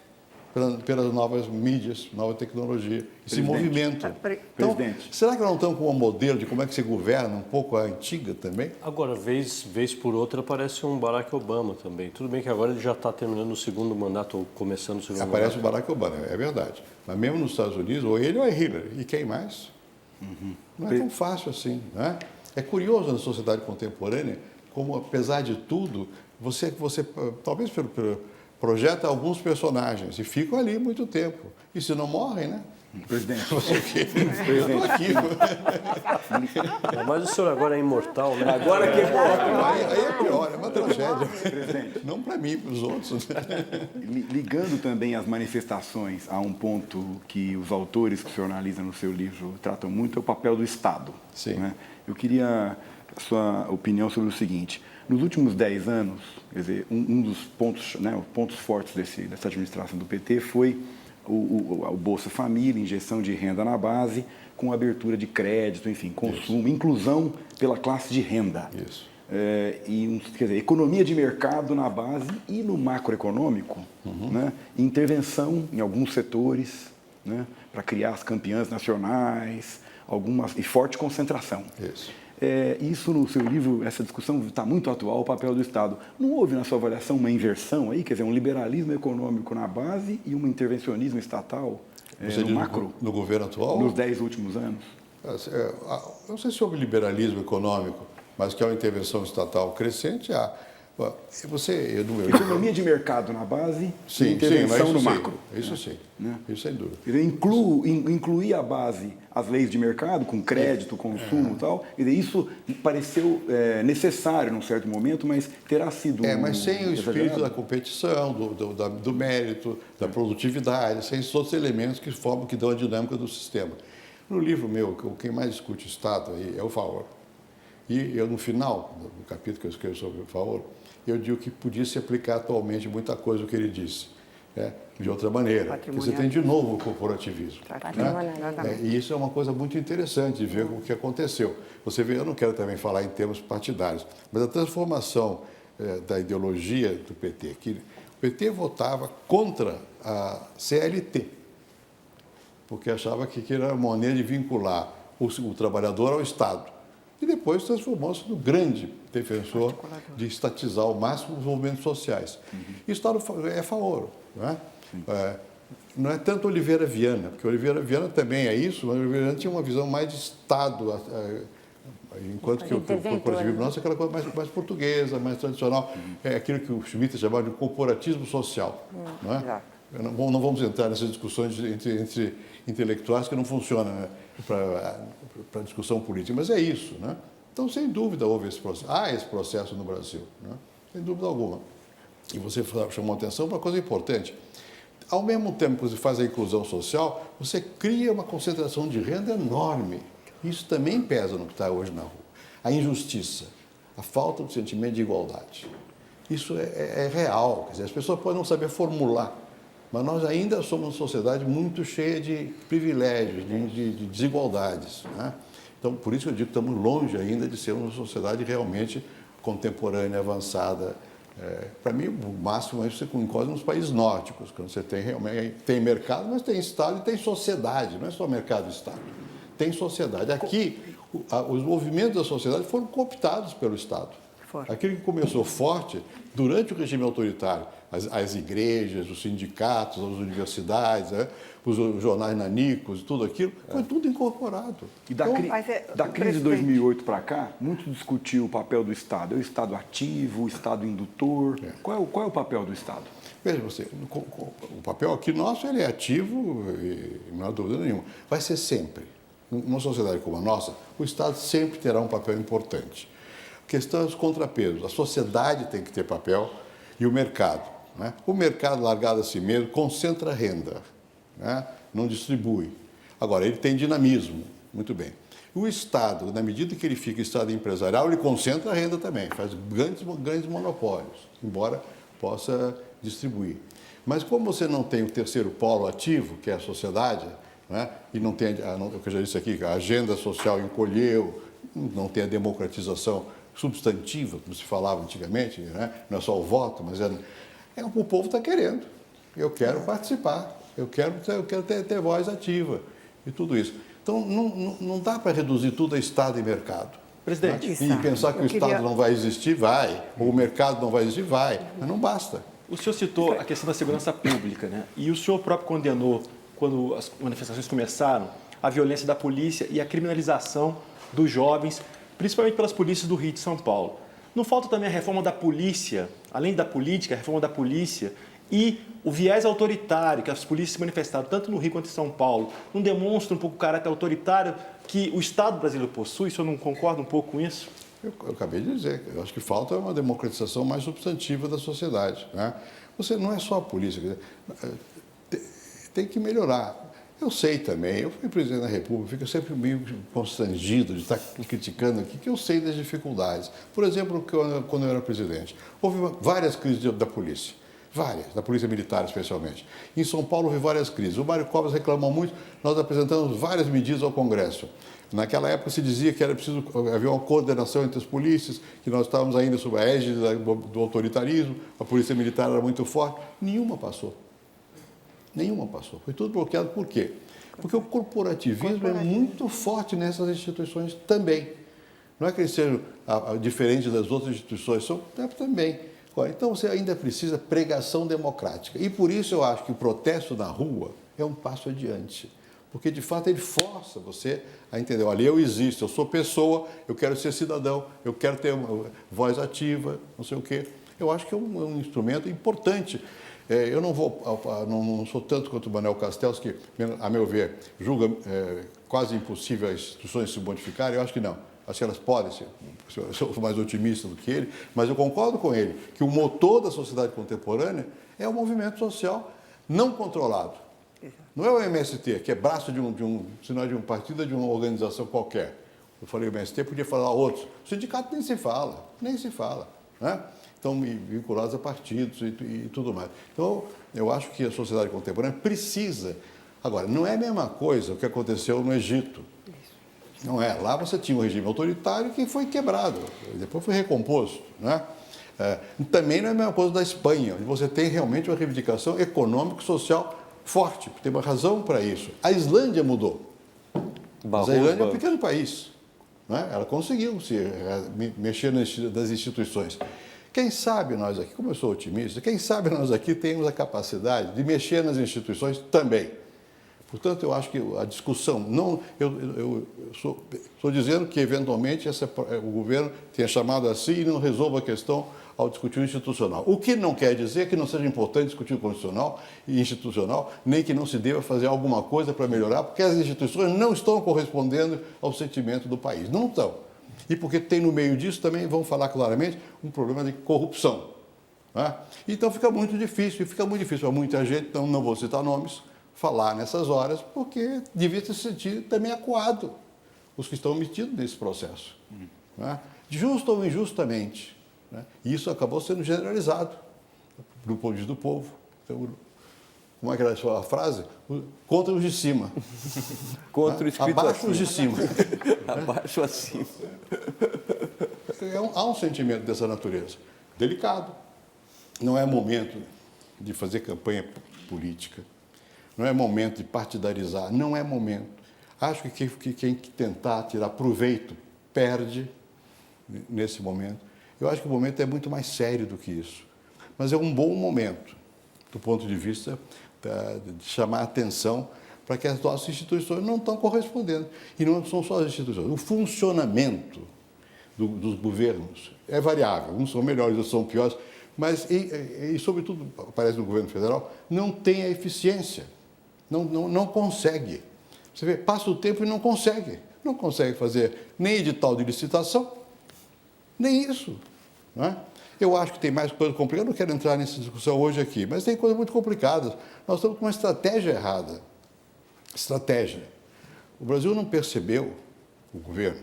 B: pelas novas mídias, nova tecnologia, esse movimento. Então, será que nós não estamos com um modelo de como é que se governa um pouco a antiga também?
F: Agora, vez por outra, aparece um Barack Obama também. Tudo bem que agora ele já está terminando o segundo mandato, ou começando o segundo mandato.
B: Aparece o Barack Obama, é verdade. Mas mesmo nos Estados Unidos, ou ele ou a Hillary. E quem mais? Não é tão fácil assim. Né? É curioso na sociedade contemporânea como, apesar de tudo, você talvez projeta alguns personagens e ficam ali muito tempo. E se não morrem, né?
E: Presidente.
F: Mas o senhor agora é imortal, né?
A: Agora que é
B: Aí é pior, é uma tragédia. Não para mim, para os outros.
E: Ligando também as manifestações a um ponto que os autores que o senhor analisa no seu livro tratam muito, é o papel do Estado.
B: Sim.
E: Né? Eu queria a sua opinião sobre o seguinte. Nos últimos 10 anos, quer dizer, um dos pontos, né, os pontos fortes dessa administração do PT foi o Bolsa Família, injeção de renda na base, com abertura de crédito, enfim, consumo, inclusão pela classe de renda.
B: Isso.
E: Quer dizer, economia de mercado na base e no macroeconômico, né, intervenção em alguns setores, né, para criar as campeãs nacionais, e forte concentração.
B: Isso.
E: Isso no seu livro, essa discussão está muito atual, o papel do Estado. Não houve na sua avaliação uma inversão aí, quer dizer, um liberalismo econômico na base e um intervencionismo estatal no macro?
B: No governo atual?
E: Nos 10 últimos anos?
B: Não sei se houve liberalismo econômico, mas que é uma intervenção estatal crescente, há.
E: Economia de mercado na base e intervenção no macro.
B: Isso sim, isso sem dúvida.
E: Incluir a base as leis de mercado, com crédito, consumo e tal, e isso pareceu necessário num certo momento, mas terá sido...
B: Mas sem o espírito da competição, do mérito, da produtividade, sem esses outros elementos que dão a dinâmica do sistema. No livro meu, quem mais discute o Estado aí é o Faur. E eu, no final do capítulo que eu escrevo sobre o Faur, eu digo que podia se aplicar atualmente muita coisa do que ele disse, de outra maneira. Porque você tem de novo o corporativismo. E isso é uma coisa muito interessante de ver o que aconteceu. Você vê, eu não quero também falar em termos partidários, mas a transformação da ideologia do PT, que o PT votava contra a CLT, porque achava que era uma maneira de vincular o trabalhador ao Estado. E depois transformou-se no grande defensor de estatizar ao máximo os movimentos sociais. E o Estado é Faoro, não é? Não é tanto Oliveira Viana, porque Oliveira Viana também é isso, mas Oliveira Viana tinha uma visão mais de Estado, enquanto que o corporativismo nosso é aquela coisa mais portuguesa, mais tradicional, é aquilo que o Schmitt chamava de corporatismo social. Não é? Não vamos entrar nessas discussões entre intelectuais que não funcionam, né, para discussão política, mas é isso. Né? Então, sem dúvida, houve esse processo. Há esse processo no Brasil, né? Sem dúvida alguma. E você chamou atenção para uma coisa importante. Ao mesmo tempo que você faz a inclusão social, você cria uma concentração de renda enorme. Isso também pesa no que está hoje na rua. A injustiça, a falta de sentimento de igualdade. Isso é real. Quer dizer, as pessoas podem não saber formular, mas nós ainda somos uma sociedade muito cheia de privilégios, de desigualdades. Né? Então, por isso eu digo que estamos longe ainda de ser uma sociedade realmente contemporânea, avançada. Para mim, o máximo é isso que você encontra nos países nórdicos, quando você tem mercado, mas tem Estado e tem sociedade, não é só mercado e Estado. Tem sociedade. Aqui, os movimentos da sociedade foram cooptados pelo Estado.
D: forte.
B: Aquilo que começou forte durante o regime autoritário, as igrejas, os sindicatos, as universidades, os jornais nanicos, tudo aquilo, foi tudo incorporado.
E: E da crise de 2008 para cá, muito discutiu o papel do Estado. É o Estado ativo, o Estado indutor. Qual é o papel do Estado?
B: Veja você, o papel aqui nosso ele é ativo, e não há dúvida nenhuma. Vai ser sempre. Numa sociedade como a nossa, o Estado sempre terá um papel importante. A questão é os contrapesos. A sociedade tem que ter papel e o mercado. Né? O mercado, largado a si mesmo, concentra a renda, né? Não distribui. Agora, ele tem dinamismo, muito bem. O Estado, na medida que ele fica Estado empresarial, ele concentra a renda também, faz grandes monopólios, embora possa distribuir. Mas como você não tem o terceiro polo ativo, que é a sociedade, né? E não tem, o que eu já disse aqui, a agenda social encolheu, não tem a democratização substantiva, como se falava antigamente, né? Não é só o voto, mas o povo está querendo. Eu quero participar, eu quero ter voz ativa e tudo isso. Então, não dá para reduzir tudo a Estado e mercado.
G: Presidente.
B: Né? E pensar que o Estado não vai existir, vai. Ou o mercado não vai existir, vai. Mas não basta.
G: O senhor citou a questão da segurança pública, né? E o senhor próprio condenou, quando as manifestações começaram, a violência da polícia e a criminalização dos jovens, principalmente pelas polícias do Rio e de São Paulo. Não falta também a reforma da polícia, além da política, a reforma da polícia e o viés autoritário que as polícias se manifestaram, tanto no Rio quanto em São Paulo, não demonstra um pouco o caráter autoritário que o Estado brasileiro possui? O senhor não concorda um pouco com isso?
B: Eu acabei de dizer, eu acho que falta uma democratização mais substantiva da sociedade. Né? Você não é só a polícia, quer dizer, tem que melhorar. Eu sei também, eu fui presidente da República, fico sempre meio constrangido de estar criticando aqui, que eu sei das dificuldades. Por exemplo, quando eu era presidente, houve várias crises da polícia. Várias, da Polícia Militar especialmente. Em São Paulo houve várias crises. O Mário Covas reclamou muito, nós apresentamos várias medidas ao Congresso. Naquela época se dizia que era preciso haver uma coordenação entre as polícias, que nós estávamos ainda sob a égide do autoritarismo, a Polícia Militar era muito forte. Nenhuma passou. Nenhuma passou. Foi tudo bloqueado. Por quê? Porque o corporativismo é muito forte nessas instituições também. Não é que eles sejam diferentes das outras instituições, são também. Então, você ainda precisa pregação democrática. E por isso eu acho que o protesto na rua é um passo adiante. Porque, de fato, ele força você a entender, olha, eu existo, eu sou pessoa, eu quero ser cidadão, eu quero ter uma voz ativa, não sei o quê. Eu acho que é um instrumento importante. Eu não sou tanto quanto o Manuel Castells, que, a meu ver, julga quase impossível as instituições se modificarem. Eu acho que não. Acho que elas podem ser, eu sou mais otimista do que ele, mas eu concordo com ele que o motor da sociedade contemporânea é o movimento social não controlado. Não é o MST, que é braço se não é de um partido, é de uma organização qualquer. Eu falei o MST, podia falar outros. O sindicato nem se fala. Né? Estão vinculados a partidos e tudo mais. Então, eu acho que a sociedade contemporânea precisa. Agora, não é a mesma coisa o que aconteceu no Egito. Não é. Lá você tinha um regime autoritário que foi quebrado, depois foi recomposto. Né? Também não é a mesma coisa da Espanha, onde você tem realmente uma reivindicação econômica e social forte, tem uma razão para isso. A Islândia mudou. Mas a Islândia é um pequeno país. Né? Ela conseguiu mexer nas instituições. Quem sabe nós aqui, como eu sou otimista, quem sabe nós aqui temos a capacidade de mexer nas instituições também. Portanto, eu acho que a discussão, eu estou dizendo que, eventualmente, o governo tenha chamado assim e não resolva a questão ao discutir o institucional. O que não quer dizer que não seja importante discutir o constitucional e institucional, nem que não se deva fazer alguma coisa para melhorar, porque as instituições não estão correspondendo ao sentimento do país. Não estão. E porque tem no meio disso também, vamos falar claramente, um problema de corrupção. Né? Então fica muito difícil para muita gente, então não vou citar nomes, falar nessas horas, porque devia se sentir também acuado os que estão metidos nesse processo. Né? Justo ou injustamente. Né? E isso acabou sendo generalizado do ponto de vista do povo. Então, como é que era a frase? Contra os de cima.
A: Contra o
B: abaixo os de cima.
A: Abaixo acima.
B: Há um sentimento dessa natureza. Delicado. Não é momento de fazer campanha política. Não é momento de partidarizar. Não é momento. Acho que quem tentar tirar proveito perde nesse momento. Eu acho que o momento é muito mais sério do que isso. Mas é um bom momento, do ponto de vista de chamar a atenção para que as nossas instituições não estão correspondendo. E não são só as instituições. O funcionamento dos governos é variável. Uns são melhores, outros são piores. Mas, e sobretudo, parece no governo federal, não tem a eficiência. Não consegue. Você vê, passa o tempo e não consegue. Não consegue fazer nem edital de licitação, nem isso. Não é? Eu acho que tem mais coisa complicada, não quero entrar nessa discussão hoje aqui, mas tem coisas muito complicadas. Nós estamos com uma estratégia errada. Estratégia. O Brasil não percebeu, o governo,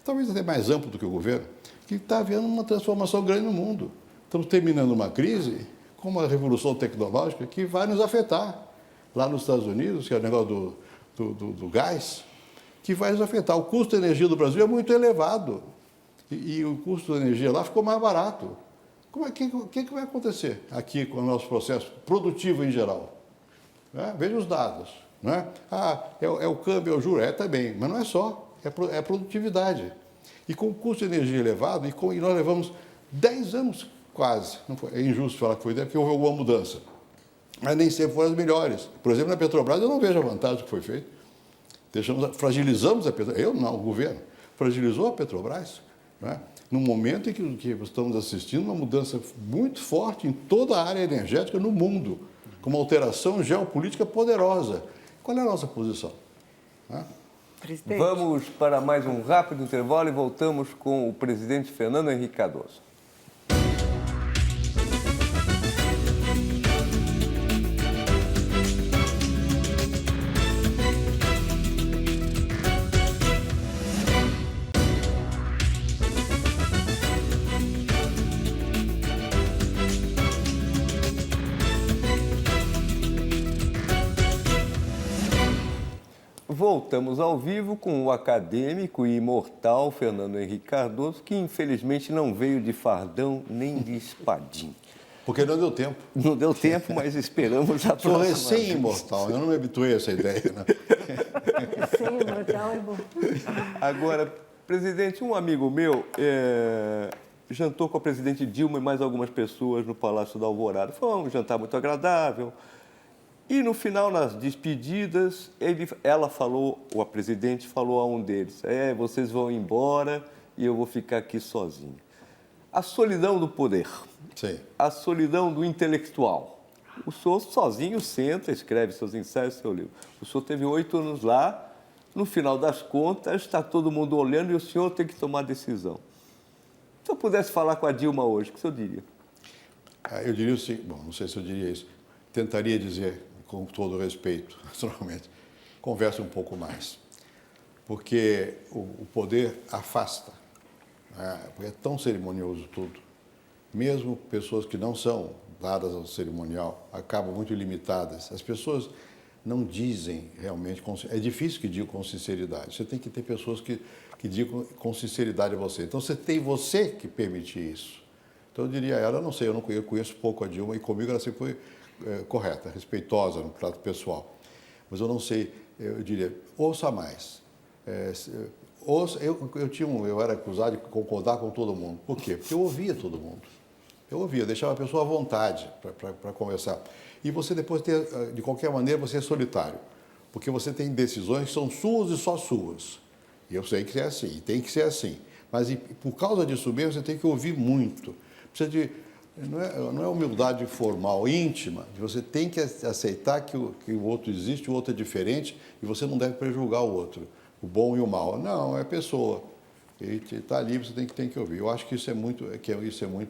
B: talvez até mais amplo do que o governo, que está havendo uma transformação grande no mundo. Estamos terminando uma crise com uma revolução tecnológica que vai nos afetar. Lá nos Estados Unidos, que é o negócio do gás, que vai nos afetar. O custo da energia do Brasil é muito elevado. E o custo da energia lá ficou mais barato. O que vai acontecer aqui com o nosso processo produtivo em geral? Veja os dados. Não é? É o câmbio, é o juro, também, mas não é só, é a produtividade. E com o custo de energia elevado, e nós levamos 10 anos quase, é injusto falar que foi 10, porque houve alguma mudança, mas nem sempre foram as melhores. Por exemplo, na Petrobras, eu não vejo a vantagem que foi feito. Fragilizamos a Petrobras, eu não, o governo, fragilizou a Petrobras, não é? Num momento em que estamos assistindo uma mudança muito forte em toda a área energética no mundo, com uma alteração geopolítica poderosa. Qual é a nossa posição?
D: Presidente.
A: Vamos para mais um rápido intervalo e voltamos com o presidente Fernando Henrique Cardoso. Voltamos ao vivo com o acadêmico e imortal Fernando Henrique Cardoso, que infelizmente não veio de fardão nem de espadim.
B: Porque não deu tempo.
A: Não deu tempo, mas esperamos a
B: Sou
A: próxima.
B: recém-imortal, eu não me habituei a essa ideia. Né?
C: Recém-imortal é bom.
A: Agora, presidente, um amigo meu jantou com a presidente Dilma e mais algumas pessoas no Palácio da Alvorada. Foi um jantar muito agradável. E no final, nas despedidas, ela falou, ou a presidente falou a um deles, vocês vão embora e eu vou ficar aqui sozinho. A solidão do poder,
B: Sim.
A: a solidão do intelectual. O senhor sozinho senta, escreve seus ensaios, seu livro. O senhor teve 8 anos lá, no final das contas, está todo mundo olhando e o senhor tem que tomar decisão. Se eu pudesse falar com a Dilma hoje, o que o senhor diria?
B: Eu diria o seguinte, não sei se eu diria isso, tentaria dizer, com todo respeito, naturalmente, converse um pouco mais. Porque o poder afasta, né? Porque é tão cerimonioso tudo. Mesmo pessoas que não são dadas ao cerimonial acabam muito limitadas. As pessoas não dizem realmente, é difícil que digam com sinceridade. Você tem que ter pessoas que digam com sinceridade a você. Então, você que permitir isso. Então, eu diria a ela, não sei, eu conheço pouco a Dilma e comigo ela sempre foi correta, respeitosa no trato pessoal. Mas eu não sei, eu diria, ouça mais. Eu era acusado de concordar com todo mundo. Por quê? Porque eu ouvia todo mundo. Eu ouvia, deixava a pessoa à vontade para conversar. E você depois, de qualquer maneira, você é solitário. Porque você tem decisões que são suas e só suas. E eu sei que é assim, e tem que ser assim. Mas por causa disso mesmo, você tem que ouvir muito. Precisa de... Não é humildade formal, íntima, você tem que aceitar que o outro existe, o outro é diferente e você não deve prejulgar o outro, o bom e o mal. Não, é pessoa. Ele está ali, você tem que ouvir. Eu acho que isso é muito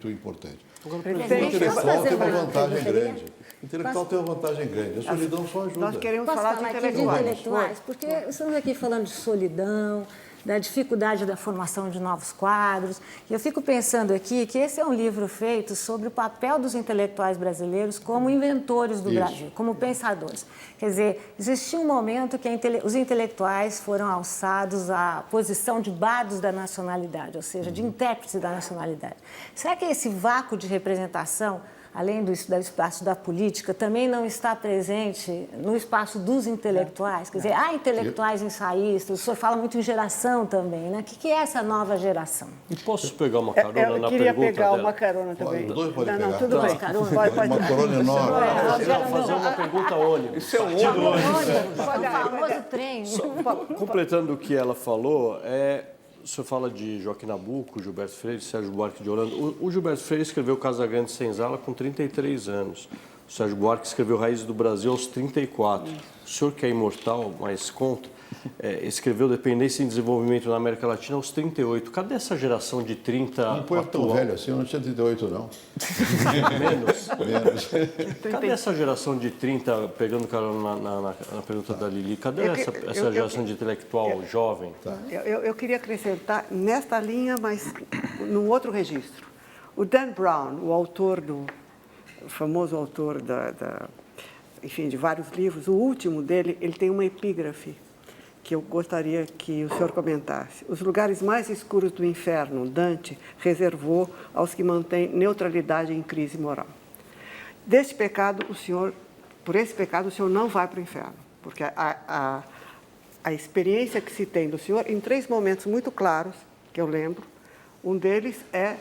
B: importante. O intelectual tem uma vantagem grande. O intelectual tem uma vantagem grande. A solidão só ajuda.
D: Nós queremos
C: Posso
D: falar
C: falar
D: de
C: aqui de intelectuais? Porque
D: Foi.
C: estamos aqui falando de solidão, da dificuldade da formação de novos quadros. E eu fico pensando aqui que esse é um livro feito sobre o papel dos intelectuais brasileiros como inventores do Brasil, como pensadores. Quer dizer, existia um momento que os intelectuais foram alçados à posição de bardos da nacionalidade, ou seja, de intérpretes da nacionalidade. Será que esse vácuo de representação, além do espaço da política, também não está presente no espaço dos intelectuais? Quer dizer, há intelectuais ensaístas, o senhor fala muito em geração geração também, né? O que é essa nova geração?
F: E posso pegar uma carona na pergunta
D: Eu queria pegar
F: dela?
D: uma carona também.
B: Os dois podem pegar.
D: Tudo bem.
B: Uma corona enorme.
F: Fazer uma pergunta ônibus.
A: Isso é um ônibus.
C: O famoso trem.
F: Completando o que ela falou, o senhor fala de Joaquim Nabuco, Gilberto Freire, Sérgio Buarque de Holanda. O Gilberto Freire escreveu Casagrande Senzala com 33 anos. O Sérgio Buarque escreveu Raízes do Brasil aos 34. O senhor, que é imortal, mas conta, escreveu Dependência e Desenvolvimento na América Latina aos 38. Cadê essa geração de 30
B: Não foi tão velho assim, eu não tinha 38, não.
F: Menos? Cadê essa geração de 30, pegando carona na pergunta da Lili, cadê essa geração de intelectual jovem?
D: Eu queria acrescentar nesta linha, mas num outro registro. O Dan Brown, o autor o famoso autor enfim, de vários livros, o último dele, ele tem uma epígrafe que eu gostaria que o senhor comentasse. Os lugares mais escuros do inferno, Dante reservou aos que mantêm neutralidade em crise moral. Deste pecado, por esse pecado, o senhor não vai para o inferno, porque a experiência que se tem do senhor, em 3 momentos muito claros, que eu lembro, um deles é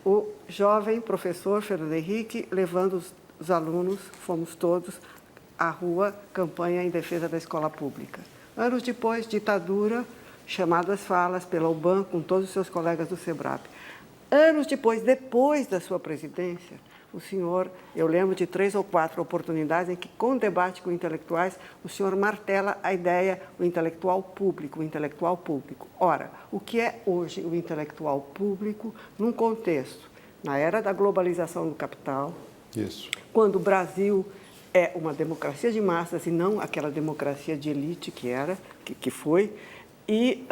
D: o jovem professor Fernando Henrique levando os alunos, fomos todos, à rua, campanha em defesa da escola pública. Anos depois, ditadura, chamadas falas pela UBAN com todos os seus colegas do SEBRAP. Anos depois da sua presidência, o senhor, eu lembro de 3 ou 4 oportunidades em que, com debate com intelectuais, o senhor martela a ideia, o intelectual público, o intelectual público. Ora, o que é hoje o intelectual público num contexto, na era da globalização do capital,
B: Isso.
D: quando o Brasil é uma democracia de massas e não aquela democracia de elite que foi, e,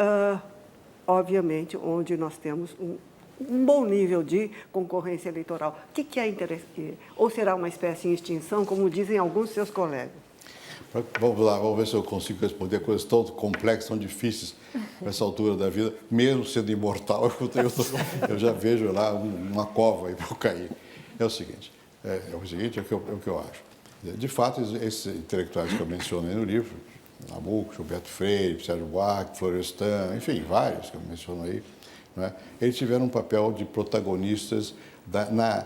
D: obviamente, onde nós temos um bom nível de concorrência eleitoral. O que é interessante? Ou será uma espécie em extinção, como dizem alguns de seus colegas?
B: Vamos lá, vamos ver se eu consigo responder coisas tão complexas, tão difíceis nessa altura da vida, mesmo sendo imortal, eu já vejo lá uma cova aí para eu cair. É o seguinte, é o que eu acho. De fato, esses intelectuais que eu mencionei no livro, Nabuco, Gilberto Freire, Sérgio Buarque, Florestan, enfim, vários que eu menciono aí, né, eles tiveram um papel de protagonistas na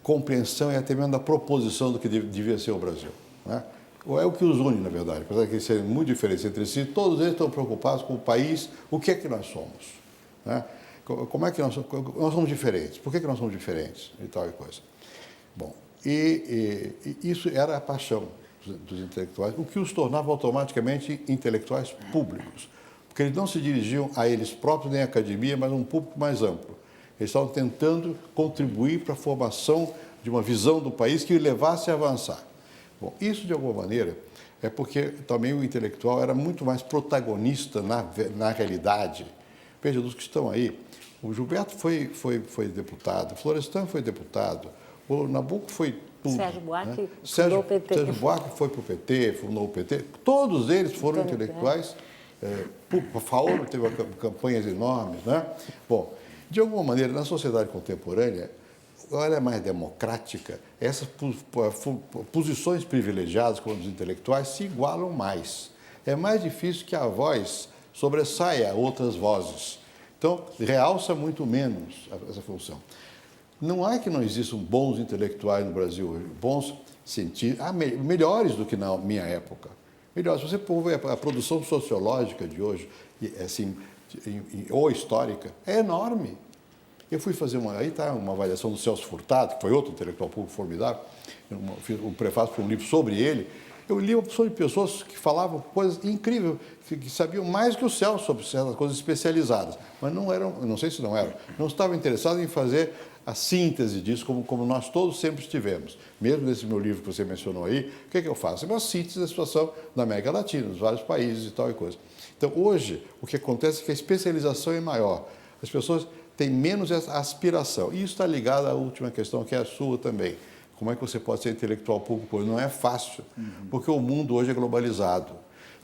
B: compreensão e até mesmo da proposição do que devia ser o Brasil. Né? É o que os une, na verdade. Apesar de eles serem muito diferentes entre si, todos eles estão preocupados com o país, o que é que nós somos. Né? Como é que nós somos diferentes? Por que nós somos diferentes? E tal e coisa. Bom, e isso era a paixão dos intelectuais, o que os tornava automaticamente intelectuais públicos, porque eles não se dirigiam a eles próprios nem à academia, mas a um público mais amplo. Eles estavam tentando contribuir para a formação de uma visão do país que o levasse a avançar. Bom, isso, de alguma maneira, é porque também o intelectual era muito mais protagonista na realidade. Veja, dos que estão aí, o Gilberto foi deputado, o Florestan foi deputado, o Nabuco foi tudo.
C: Sérgio Buarque,
B: né?
C: fundou o PT.
B: Sérgio Buarque foi para o PT, fundou o PT. Todos eles foram intelectuais. Faoro teve campanhas enormes, né? Bom, de alguma maneira, na sociedade contemporânea, ela é mais democrática, essas posições privilegiadas como os intelectuais se igualam mais. É mais difícil que a voz sobressaia outras vozes. Então, realça muito menos essa função. Não é que não existam bons intelectuais no Brasil hoje, bons cientistas, melhores do que na minha época. Melhor, se você for ver a produção sociológica de hoje, assim, ou histórica, é enorme. Eu fui fazer uma avaliação do Celso Furtado, que foi outro intelectual público formidável, fiz um prefácio para um livro sobre ele. Eu li uma opção de pessoas que falavam coisas incríveis, que sabiam mais que o Celso sobre certas coisas especializadas, mas não eram, não sei se não eram, não estavam interessados em fazer a síntese disso, como nós todos sempre estivemos. Mesmo nesse meu livro que você mencionou aí, o que é que eu faço? É uma síntese da situação da América Latina, nos vários países e tal e coisa. Então, hoje, o que acontece é que a especialização é maior. As pessoas têm menos aspiração. E isso está ligado à última questão, que é a sua também. Como é que você pode ser intelectual público hoje? Não é fácil, porque o mundo hoje é globalizado.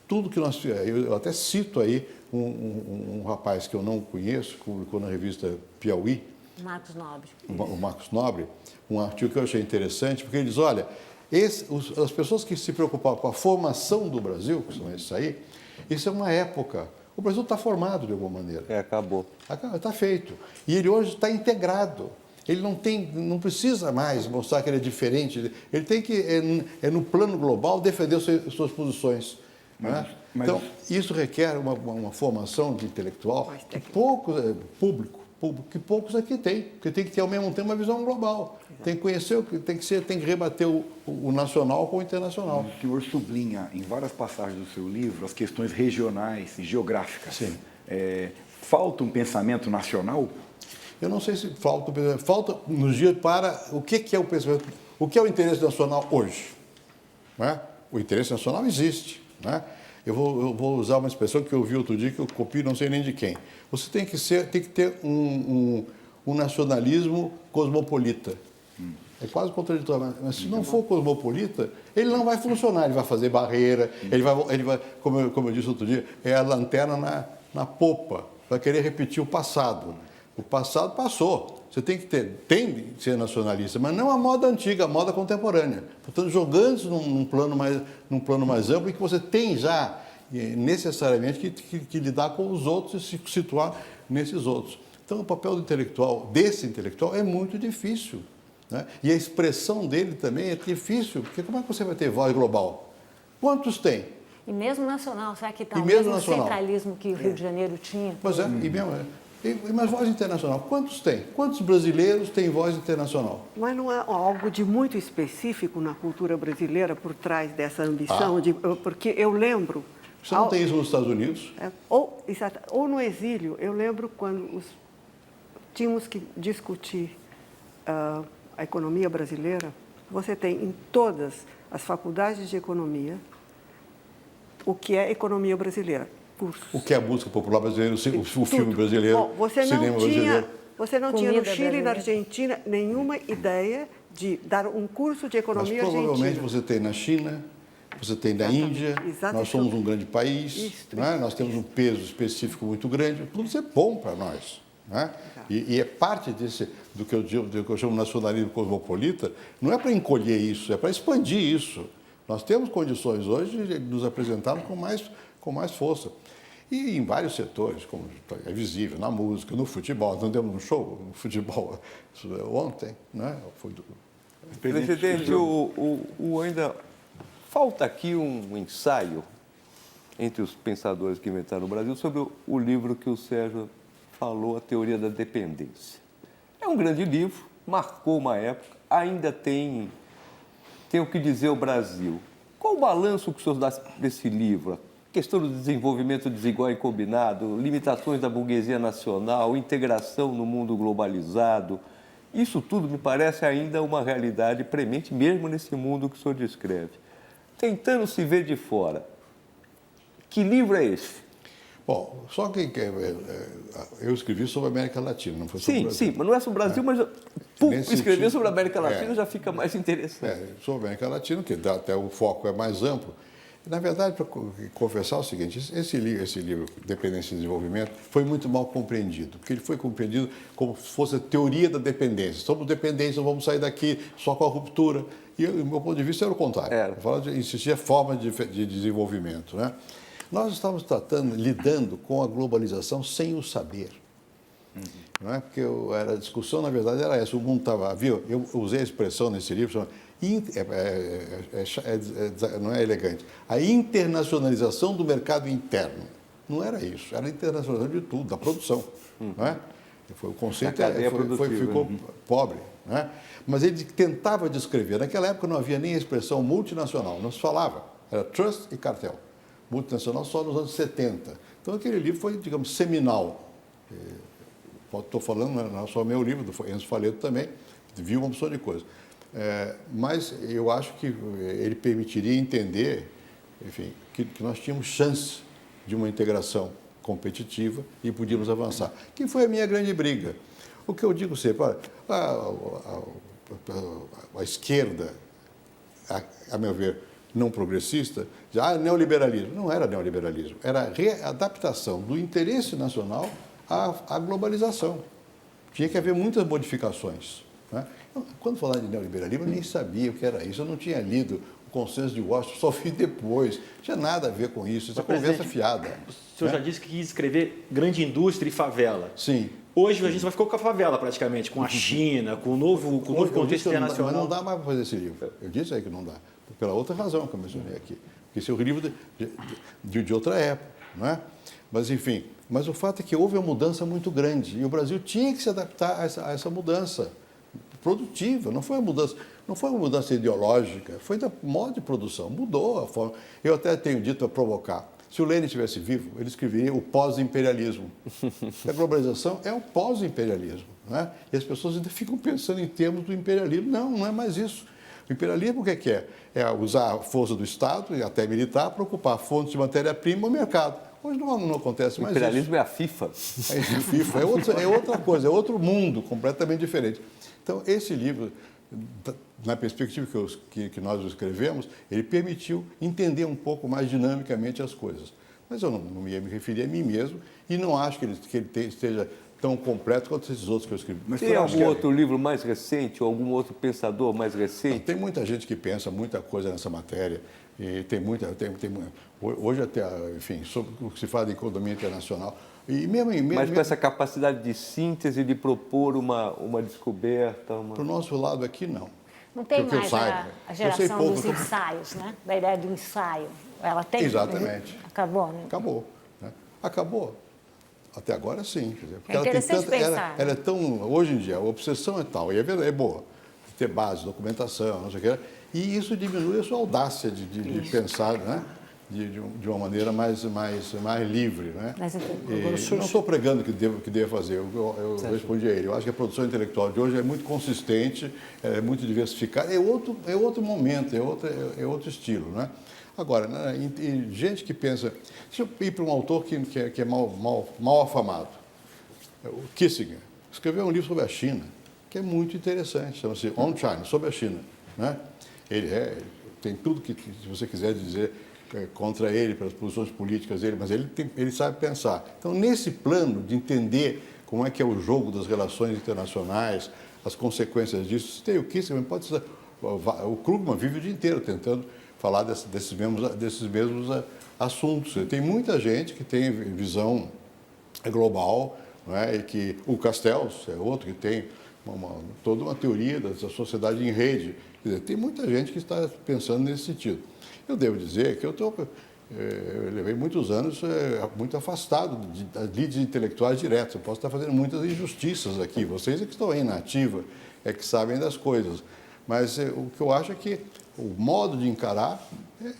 B: Tudo que nós... Eu até cito aí um rapaz que eu não conheço, que publicou na revista Piauí,
C: Marcos Nobre.
B: O Marcos Nobre, um artigo que eu achei interessante, porque ele diz, olha, as pessoas que se preocupavam com a formação do Brasil, que são esses aí, isso é uma época O Brasil está formado de alguma maneira.
A: Acabou.
B: Está feito. E ele hoje está integrado. Ele não precisa mais mostrar que ele é diferente. Ele tem que, no plano global, defender suas posições. Então, isso requer uma formação de intelectual que poucos, público, que poucos aqui têm. Porque tem que ter, ao mesmo tempo, uma visão global. Tem que conhecer, tem que rebater o nacional com o internacional.
E: O senhor sublinha em várias passagens do seu livro as questões regionais e geográficas.
B: Sim.
E: Falta um pensamento nacional?
B: Eu não sei se falta nos dias para o que é o pensamento, o que é o interesse nacional hoje. Não é? O interesse nacional existe. Não é? Eu vou usar uma expressão que eu ouvi outro dia, que eu copio não sei nem de quem. Você tem que ter um nacionalismo cosmopolita. É quase contraditório, mas se não for cosmopolita, ele não vai funcionar, ele vai fazer barreira, ele vai como eu disse outro dia, é a lanterna na popa, vai querer repetir o passado. O passado passou. Você tem que ser nacionalista, mas não a moda antiga, a moda contemporânea. Portanto, jogando num plano mais amplo, em que você tem já necessariamente que lidar com os outros e se situar nesses outros. Então, o papel desse intelectual é muito difícil. Né? E a expressão dele também é difícil, porque como é que você vai ter voz global? Quantos tem?
C: E mesmo nacional, será que está o
B: mesmo
C: mesmo centralismo que o Rio de Janeiro tinha?
B: Pois é, mas voz internacional, quantos tem? Quantos brasileiros têm voz internacional?
D: Mas não é algo de muito específico na cultura brasileira por trás dessa ambição? Porque eu lembro...
B: Você não tem isso nos Estados Unidos?
D: Ou no exílio, eu lembro quando tínhamos que discutir a economia brasileira. Você tem em todas as faculdades de economia o que é economia brasileira. Cursos.
B: O que é a música popular brasileira, o filme brasileiro, o cinema brasileiro.
D: Você não tinha no Chile e na Argentina nenhuma ideia de dar um curso de economia argentina.
B: Mas provavelmente você tem na China, você tem na Índia, nós somos um grande país, né? Nós temos um peso específico muito grande, tudo isso é bom para nós. Né? E é parte do que eu chamo de nacionalismo cosmopolita, não é para encolher isso, é para expandir isso. Nós temos condições hoje de nos apresentarmos com mais força. E em vários setores, como é visível, na música, no futebol. Nós demos um show no futebol ontem, né?
A: Presidente, ainda falta aqui um ensaio entre os pensadores que inventaram o Brasil sobre o livro que o Sérgio falou, A Teoria da Dependência. É um grande livro, marcou uma época, ainda tem o que dizer o Brasil. Qual o balanço que o senhor dá desse livro? A questão do desenvolvimento desigual e combinado, limitações da burguesia nacional, integração no mundo globalizado. Isso tudo me parece ainda uma realidade premente, mesmo nesse mundo que o senhor descreve. Tentando se ver de fora, que livro é esse?
B: Bom, só que eu escrevi sobre a América Latina, não foi sobre o Brasil.
A: Sim, mas não é sobre o Brasil, mas escrever sobre a América Latina já fica mais interessante.
B: Sobre a América Latina, que até o foco é mais amplo. Na verdade, para confessar o seguinte, esse livro, Dependência e Desenvolvimento, foi muito mal compreendido, porque ele foi compreendido como se fosse a teoria da dependência. Somos dependentes, não vamos sair daqui só com a ruptura. E, do meu ponto de vista, era o contrário. Existia forma de desenvolvimento. Né? Nós estávamos lidando com a globalização sem o saber. Não é? Porque a discussão, na verdade, era essa. O mundo estava... Eu usei a expressão nesse livro, não é elegante. A internacionalização do mercado interno. Não era isso. Era a internacionalização de tudo, da produção. Não é? O conceito ficou pobre. Não é? Mas ele tentava descrever. Naquela época não havia nem a expressão multinacional. Não se falava. Era trust e cartel. Multinacional só nos anos 70. Então, aquele livro foi, digamos, seminal. Estou falando, não é só meu livro, do Enzo Faleto também, viu uma opção de coisa. Mas eu acho que ele permitiria entender, enfim, que nós tínhamos chance de uma integração competitiva e podíamos avançar. Que foi a minha grande briga. O que eu digo sempre, olha, a esquerda, a meu ver, não progressista, neoliberalismo. Não era neoliberalismo, era a readaptação do interesse nacional à globalização. Tinha que haver muitas modificações. Né? Quando falar de neoliberalismo, eu nem sabia o que era isso. Eu não tinha lido o Consenso de Washington, só vi depois. Não tinha nada a ver com isso. Isso é conversa fiada.
G: O senhor já disse que quis escrever grande indústria e favela.
B: Sim.
G: Hoje a gente vai ficar com a favela praticamente, com a China, com o novo contexto internacional.
B: Mas não dá mais para fazer esse livro. Eu disse aí que não dá. Pela outra razão que eu mencionei aqui. Porque esse é um livro de outra época. Não é? Mas, enfim, mas o fato é que houve uma mudança muito grande. E o Brasil tinha que se adaptar a essa mudança produtiva. Não foi uma mudança ideológica, foi da modo de produção. Mudou a forma. Eu até tenho dito a provocar. Se o Lênin estivesse vivo, ele escreveria o pós-imperialismo. A globalização é o pós-imperialismo. Né? E as pessoas ainda ficam pensando em termos do imperialismo. Não, não é mais isso. O imperialismo o que é? É usar a força do Estado, e até militar, para ocupar fontes de matéria-prima no mercado. Hoje não acontece mais isso.
A: O imperialismo é a FIFA.
B: É a FIFA, é outra coisa, é outro mundo completamente diferente. Então, esse livro, na perspectiva que nós escrevemos, ele permitiu entender um pouco mais dinamicamente as coisas. Mas eu não ia me referir a mim mesmo e não acho que ele esteja tão completo quanto esses outros que eu escrevi.
A: Mas tem algum outro livro mais recente ou algum outro pensador mais recente?
B: Tem muita gente que pensa muita coisa nessa matéria. E hoje até, enfim, sobre o que se fala de economia internacional.
A: Mas com essa capacidade de síntese, de propor uma descoberta...
B: Para o nosso lado aqui, não.
C: Não tem mais a geração dos ensaios, né? Da ideia do ensaio. Ela tem?
B: Exatamente.
C: Acabou, né?
B: Acabou. Né? Acabou. Até agora, sim. Quer dizer, porque
C: é interessante pensar.
B: Ela é tão... Hoje em dia, a obsessão é tal, e é boa. Ter base, documentação, não sei o que. E isso diminui a sua audácia de pensar, né? De uma maneira mais livre. Né? Não estou pregando que deva fazer, eu respondi a ele. Eu acho que a produção intelectual de hoje é muito consistente, é muito diversificada, é outro momento, é outro estilo. Né? Agora, né, gente que pensa... Deixa eu ir para um autor que é mal afamado. O Kissinger escreveu um livro sobre a China, que é muito interessante, chama-se On China, sobre a China. Né? Ele tem tudo que se você quiser dizer contra ele, pelas posições políticas dele, mas ele sabe pensar. Então, nesse plano de entender como é que é o jogo das relações internacionais, as consequências disso, você tem o Kissinger, pode ser, o Krugman vive o dia inteiro tentando falar desses mesmos assuntos. Tem muita gente que tem visão global, não é? E que o Castells é outro que tem toda uma teoria da sociedade em rede. Quer dizer, tem muita gente que está pensando nesse sentido. Eu devo dizer que eu levei muitos anos muito afastado de lides intelectuais diretos. Eu posso estar fazendo muitas injustiças aqui. Vocês é que estão aí na ativa, é que sabem das coisas. Mas o que eu acho é que o modo de encarar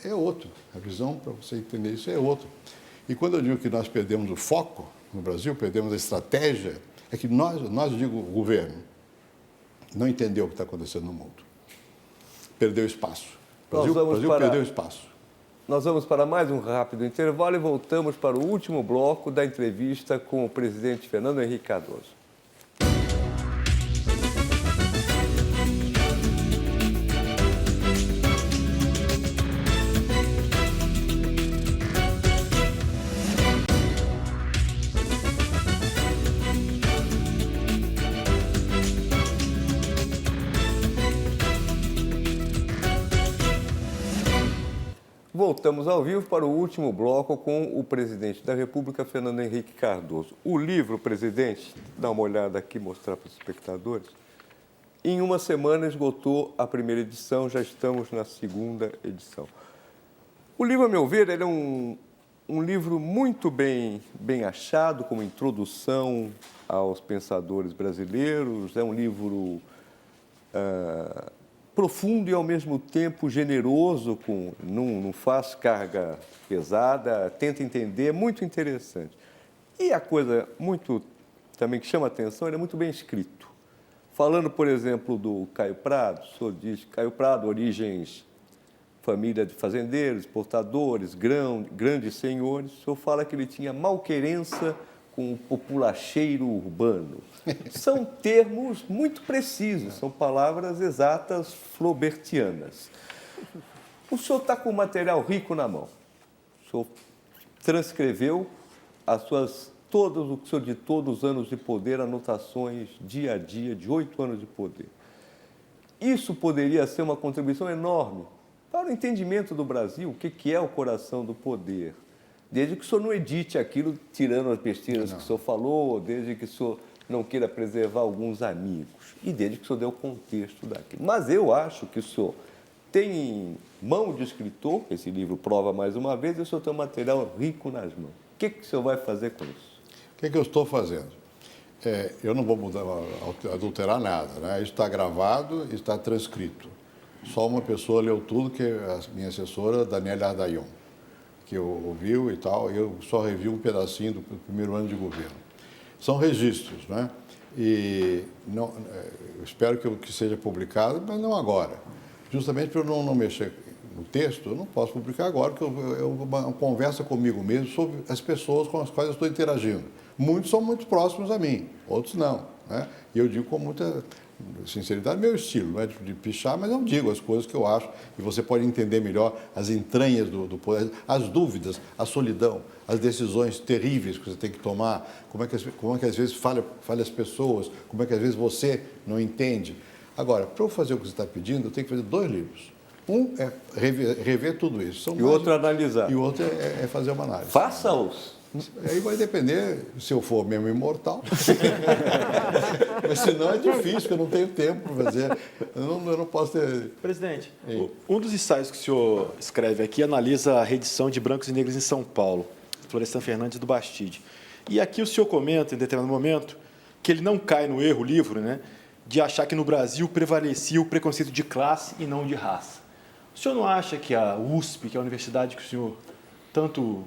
B: é outro. A visão, para você entender isso, é outro. E quando eu digo que nós perdemos o foco no Brasil, perdemos a estratégia, é que nós digo, o governo, não entendeu o que está acontecendo no mundo. Perdeu espaço. O Brasil perdeu espaço.
A: Nós vamos para mais um rápido intervalo e voltamos para o último bloco da entrevista com o presidente Fernando Henrique Cardoso. Voltamos ao vivo para o último bloco com o presidente da República, Fernando Henrique Cardoso. O livro, presidente, dá uma olhada aqui, mostrar para os espectadores. Em uma semana esgotou a primeira edição, já estamos na segunda edição. O livro, a meu ver, ele é um livro muito bem achado, como introdução aos pensadores brasileiros. É um livro profundo e, ao mesmo tempo, generoso, não faz carga pesada, tenta entender, é muito interessante. E a coisa muito também que chama a atenção, ele é muito bem escrito. Falando, por exemplo, do Caio Prado, o senhor diz Caio Prado, origens, família de fazendeiros, exportadores, grandes senhores, o senhor fala que ele tinha malquerença com o populacheiro urbano. São termos muito precisos, são palavras exatas flaubertianas. O senhor está com um material rico na mão. O senhor transcreveu o que o senhor ditou dos anos de poder, anotações dia a dia, de 8 anos de poder. isso poderia ser uma contribuição enorme para o entendimento do Brasil, o que é o coração do poder. Desde que o senhor não edite aquilo tirando as besteiras que o senhor falou, desde que o senhor não queira preservar alguns amigos, e desde que o senhor dê o contexto daquilo. Mas eu acho que o senhor tem em mão de escritor, esse livro prova mais uma vez, e o senhor tem um material rico nas mãos. O que o senhor vai fazer com isso?
B: O que eu estou fazendo? Eu não vou adulterar nada, né? Isso está gravado e está transcrito. Só uma pessoa leu tudo, que é a minha assessora, Daniela Ardayon, que ouviu e tal, eu só revi um pedacinho do primeiro ano de governo. São registros, né? E não, eu espero que seja publicado, mas não agora. Justamente para eu não mexer no texto, eu não posso publicar agora, porque eu converso comigo mesmo sobre as pessoas com as quais eu estou interagindo. Muitos são muito próximos a mim, outros não, né? E eu digo com muita sinceridade, meu estilo, não é de pichar, mas eu digo as coisas que eu acho, e você pode entender melhor as entranhas do poder, as dúvidas, a solidão, as decisões terríveis que você tem que tomar, como é que às vezes falha as pessoas, como é que às vezes você não entende. Agora, para eu fazer o que você está pedindo, eu tenho que fazer 2 livros. Um é rever tudo isso.
A: E o outro é analisar.
B: E o outro é fazer uma análise.
A: Faça-os.
B: Aí vai depender se eu for mesmo imortal. Mas senão é difícil, porque eu não tenho tempo para fazer. Eu não posso ter...
G: Presidente, um dos ensaios que o senhor escreve aqui analisa a reedição de Brancos e Negros em São Paulo, Florestan Fernandes do Bastide. E aqui o senhor comenta, em determinado momento, que ele não cai no erro, o livro, né, de achar que no Brasil prevalecia o preconceito de classe e não de raça. O senhor não acha que a USP, que é a universidade que o senhor tanto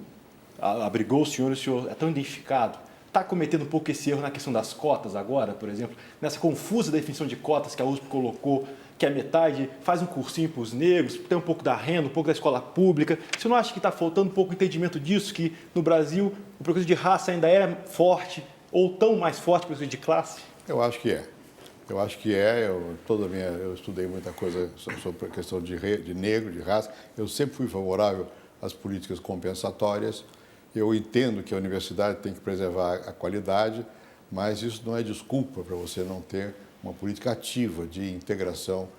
G: abrigou o senhor é tão identificado, está cometendo um pouco esse erro na questão das cotas agora, por exemplo, nessa confusa definição de cotas que a USP colocou, que a metade faz um cursinho para os negros, tem um pouco da renda, um pouco da escola pública. Você não acha que está faltando um pouco o entendimento disso, que no Brasil o preconceito de raça ainda é forte, ou tão mais forte que o preconceito de classe?
B: Eu acho que é. Eu acho que é. Eu estudei muita coisa sobre a questão de negro, de raça. Eu sempre fui favorável às políticas compensatórias. Eu entendo que a universidade tem que preservar a qualidade, mas isso não é desculpa para você não ter uma política ativa de integração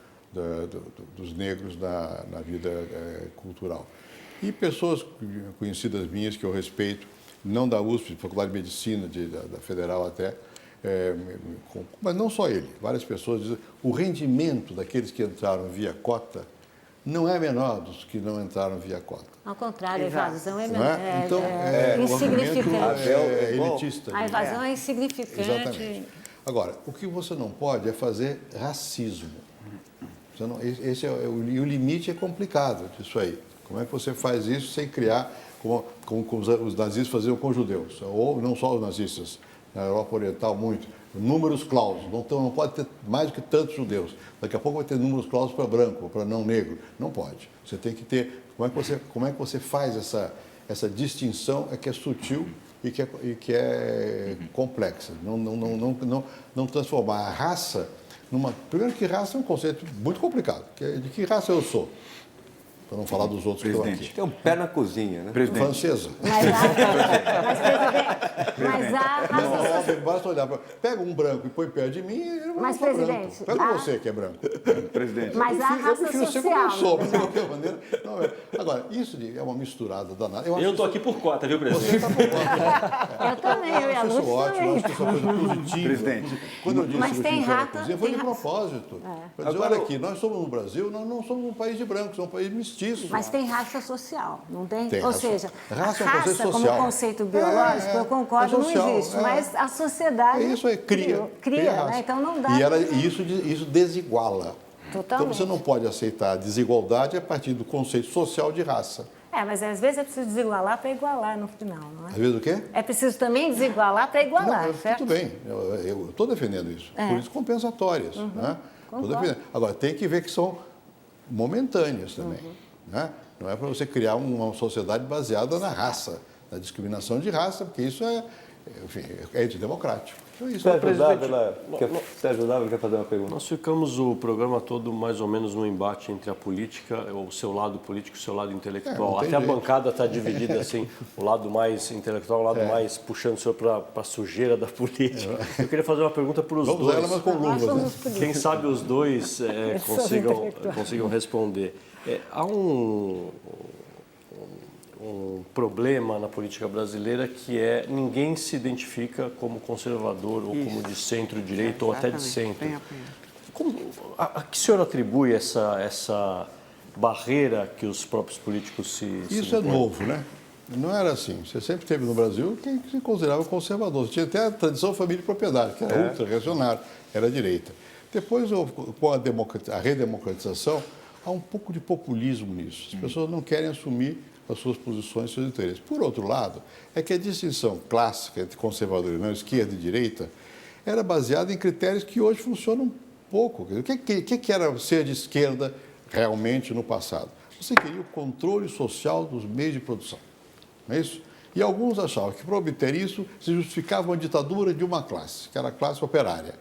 B: dos negros na vida cultural. E pessoas conhecidas minhas que eu respeito, não da USP, Faculdade de Medicina, da Federal até, mas não só ele, várias pessoas dizem o rendimento daqueles que entraram via cota não é menor dos que não entraram via cota.
C: Ao contrário, a evasão é
B: Então,
C: insignificante.
B: É elitista.
C: A evasão é insignificante.
B: Exatamente. Agora, o que você não pode é fazer racismo. Esse e o limite é complicado disso aí. Como é que você faz isso sem criar, como os nazistas faziam com os judeus, ou não só os nazistas, na Europa Oriental muito, números clausos. Não pode ter mais do que tantos judeus. Daqui a pouco vai ter números clausos para branco, para não negro. Não pode. Você tem que ter... Como é que você faz essa distinção que é sutil e que é complexa? Não transformar a raça numa... Primeiro que raça é um conceito muito complicado. De que raça eu sou? Para não falar dos outros que estão aqui.
A: Tem um pé na cozinha, né?
B: Presidente. Francesa.
C: Mas a
B: basta olhar para... Pega um branco e põe perto de mim, ele não
C: mas,
B: for
C: presidente,
B: branco. Pega você que é branco.
E: Presidente.
C: Mas a raça
B: eu prefiro ser como eu
C: social.
B: sou, de qualquer maneira. Agora, isso é uma misturada danada.
G: Eu estou aqui por cota, viu, presidente?
B: Você está por cota.
C: Eu também, eu e a
B: Eu acho
C: Lúcia
B: isso ótimo,
C: também.
B: acho que isso é uma coisa positiva.
E: Presidente.
B: Quando eu disse
C: Mas
B: que o
C: tem
B: Chico era
C: rata,
B: cozinha, foi
C: tem
B: de
C: rata.
B: propósito. Para dizer,
A: Agora,
B: olha aqui, nós somos no Brasil, nós não somos um país de brancos, somos um país mestiço.
C: Mas tem raça social, não tem?
B: Tem
C: Ou
B: raça.
C: seja,
B: Raça é um
C: a
B: conceito
C: raça como
B: social.
C: conceito biológico, eu concordo,
B: social,
C: não existe. Mas a sociedade
B: Isso aí, cria
C: cria,
B: raça.
C: né? Então não dá.
B: E isso desiguala.
C: Totalmente.
B: Então você não pode aceitar a desigualdade a partir do conceito social de raça.
C: Mas às vezes é preciso desigualar para igualar no final, não é?
B: Às vezes o quê?
C: É preciso também desigualar para igualar, certo?
B: Tudo bem, eu estou defendendo isso. Políticas compensatórias. Né? Tô defendendo. Agora, tem que ver que são momentâneas também. Né? Não é para você criar uma sociedade baseada na raça, na discriminação de raça, porque isso enfim, é antidemocrático. Então, isso
A: Sérgio Dávila quer fazer uma pergunta.
F: Nós ficamos o programa todo mais ou menos no embate entre a política, o seu lado político e o seu lado intelectual. Até a bancada está dividida assim, o lado mais intelectual, o lado mais puxando o senhor para a sujeira da política. Eu queria fazer uma pergunta para os dois.
B: Vamos ela, mas com luvas.
F: Quem sabe os dois consigam responder. Há um problema na política brasileira que ninguém se identifica como conservador ou como de centro-direita ou até de centro. A que o senhor atribui essa barreira que os próprios políticos
B: Isso é novo, né? Não era assim. Você sempre teve no Brasil quem se considerava conservador. Você tinha até a tradição família e propriedade, que era ultra-reacionária, era a direita. Depois, com a redemocratização, há um pouco de populismo nisso. As pessoas não querem assumir as suas posições, seus interesses. Por outro lado, é que a distinção clássica entre conservadorismo, esquerda e direita, era baseada em critérios que hoje funcionam pouco. O que era ser de esquerda realmente no passado? Você queria o controle social dos meios de produção, não é isso? E alguns achavam que, para obter isso, se justificava uma ditadura de uma classe, que era a classe operária,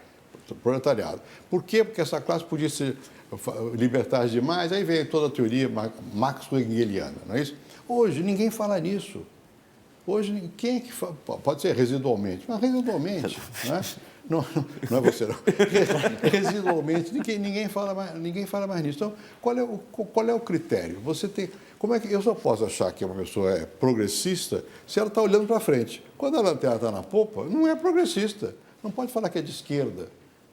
B: o proletariado. Por quê? Porque essa classe podia se libertar demais, aí vem toda a teoria marxo-hengeliana, não é isso? Hoje, ninguém fala nisso. Hoje, quem é que fala? Pode ser residualmente, mas residualmente, né? Não é você, não. Residualmente, ninguém fala mais nisso. Então, qual é o critério? Você tem... Como é que eu só posso achar que uma pessoa é progressista se ela está olhando para frente? Quando a lanterna está na popa, não é progressista. Não pode falar que é de esquerda.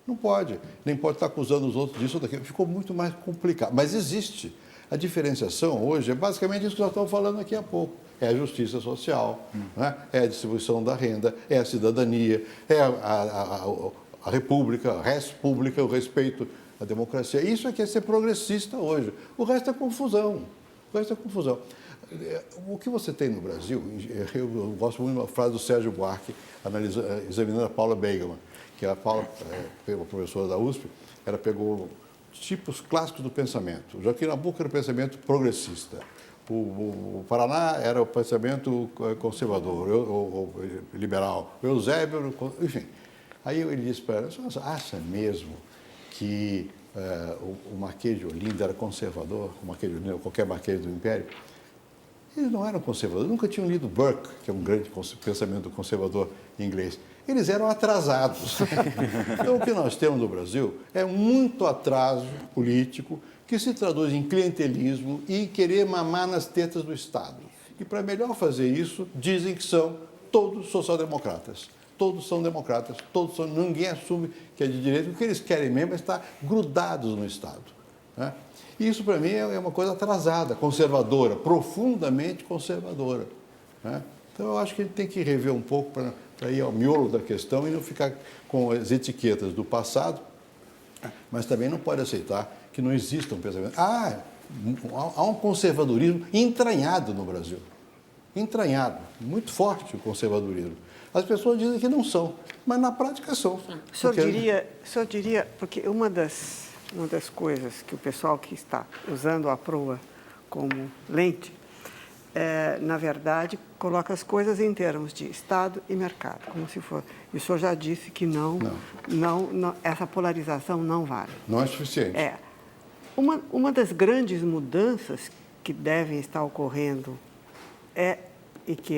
B: Não pode. Nem pode estar acusando os outros disso ou daquilo. Ficou muito mais complicado. Mas existe. A diferenciação hoje é basicamente isso que nós estamos falando aqui há pouco. É a justiça social, né? É a distribuição da renda, é a cidadania, é a república, a res pública, o respeito à democracia. Isso é que é ser progressista hoje. O resto é confusão. O que você tem no Brasil, eu gosto muito de uma frase do Sérgio Buarque, examinando a Paula Beigelman, que a Paula, professora da USP, ela pegou tipos clássicos do pensamento. O Joaquim Nabuco era o pensamento progressista. O Paraná era o pensamento conservador, ou liberal. O Eusébio, enfim. Aí ele disse para ela, você acha mesmo que o Marquês de Olinda era conservador, o Marquês de Olinda, qualquer Marquês do Império? Eles não eram conservadores, nunca tinham lido Burke, que é um grande pensamento conservador inglês. Eles eram atrasados. Então, o que nós temos no Brasil é muito atraso político que se traduz em clientelismo e querer mamar nas tetas do Estado. E, para melhor fazer isso, dizem que são todos social-democratas. Todos são democratas, ninguém assume que é de direita. O que eles querem mesmo é estar grudados no Estado, né? E isso, para mim, é uma coisa atrasada, conservadora, profundamente conservadora, né? Então, eu acho que a gente tem que rever um pouco para ir ao miolo da questão e não ficar com as etiquetas do passado, mas também não pode aceitar que não exista um pensamento. Há um conservadorismo entranhado no Brasil. Entranhado, muito forte o conservadorismo. As pessoas dizem que não são, mas na prática são.
D: O senhor diria, porque uma das coisas que o pessoal que está usando a proa como lente, na verdade, coloca as coisas em termos de Estado e mercado, como se for. E o senhor já disse que não, essa polarização não vale.
B: Não é suficiente.
D: Uma das grandes mudanças que devem estar ocorrendo e que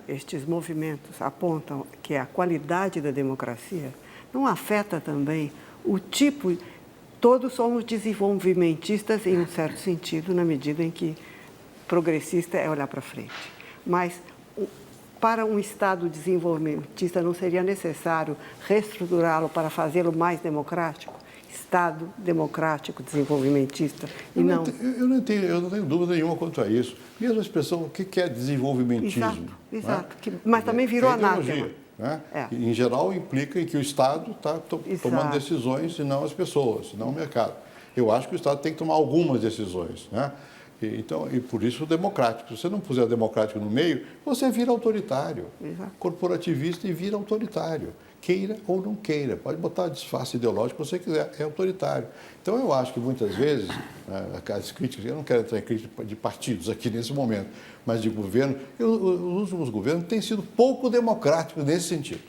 D: estes movimentos apontam que é a qualidade da democracia, não afeta também o tipo... Todos somos desenvolvimentistas em um certo sentido, na medida em que progressista é olhar para frente. Mas, para um Estado desenvolvimentista, não seria necessário reestruturá-lo para fazê-lo mais democrático? Estado democrático, desenvolvimentista, e não...
B: Eu não tenho dúvida nenhuma quanto a isso. Mesmo a expressão, o que é desenvolvimentismo?
D: Exato. Né? Mas também virou anátema.
B: Né? Em geral, implica em que o Estado está tomando decisões e não as pessoas, e não o mercado. Eu acho que o Estado tem que tomar algumas decisões, né? E por isso o democrático. Se você não puser democrático no meio, você vira autoritário.
D: Exato.
B: Corporativista e vira autoritário. Queira ou não queira. Pode botar disfarce ideológico que você quiser, é autoritário. Então eu acho que muitas vezes, as críticas, eu não quero entrar em crítica de partidos aqui nesse momento, mas de governo, os últimos governos têm sido pouco democráticos nesse sentido.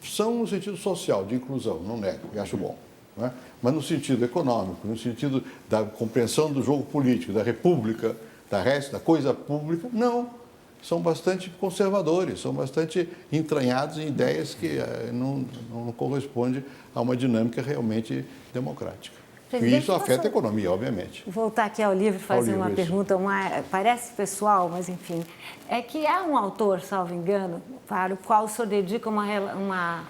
B: São no sentido social, de inclusão, não nego, e acho bom. Né? Mas no sentido econômico, no sentido da compreensão do jogo político, da república, da coisa pública, não. São bastante conservadores, são bastante entranhados em ideias que não correspondem a uma dinâmica realmente democrática. E isso afeta a economia, obviamente.
C: Voltar aqui ao livro e fazer uma pergunta, parece pessoal, mas enfim. É que há um autor, salvo engano, para o qual o senhor dedica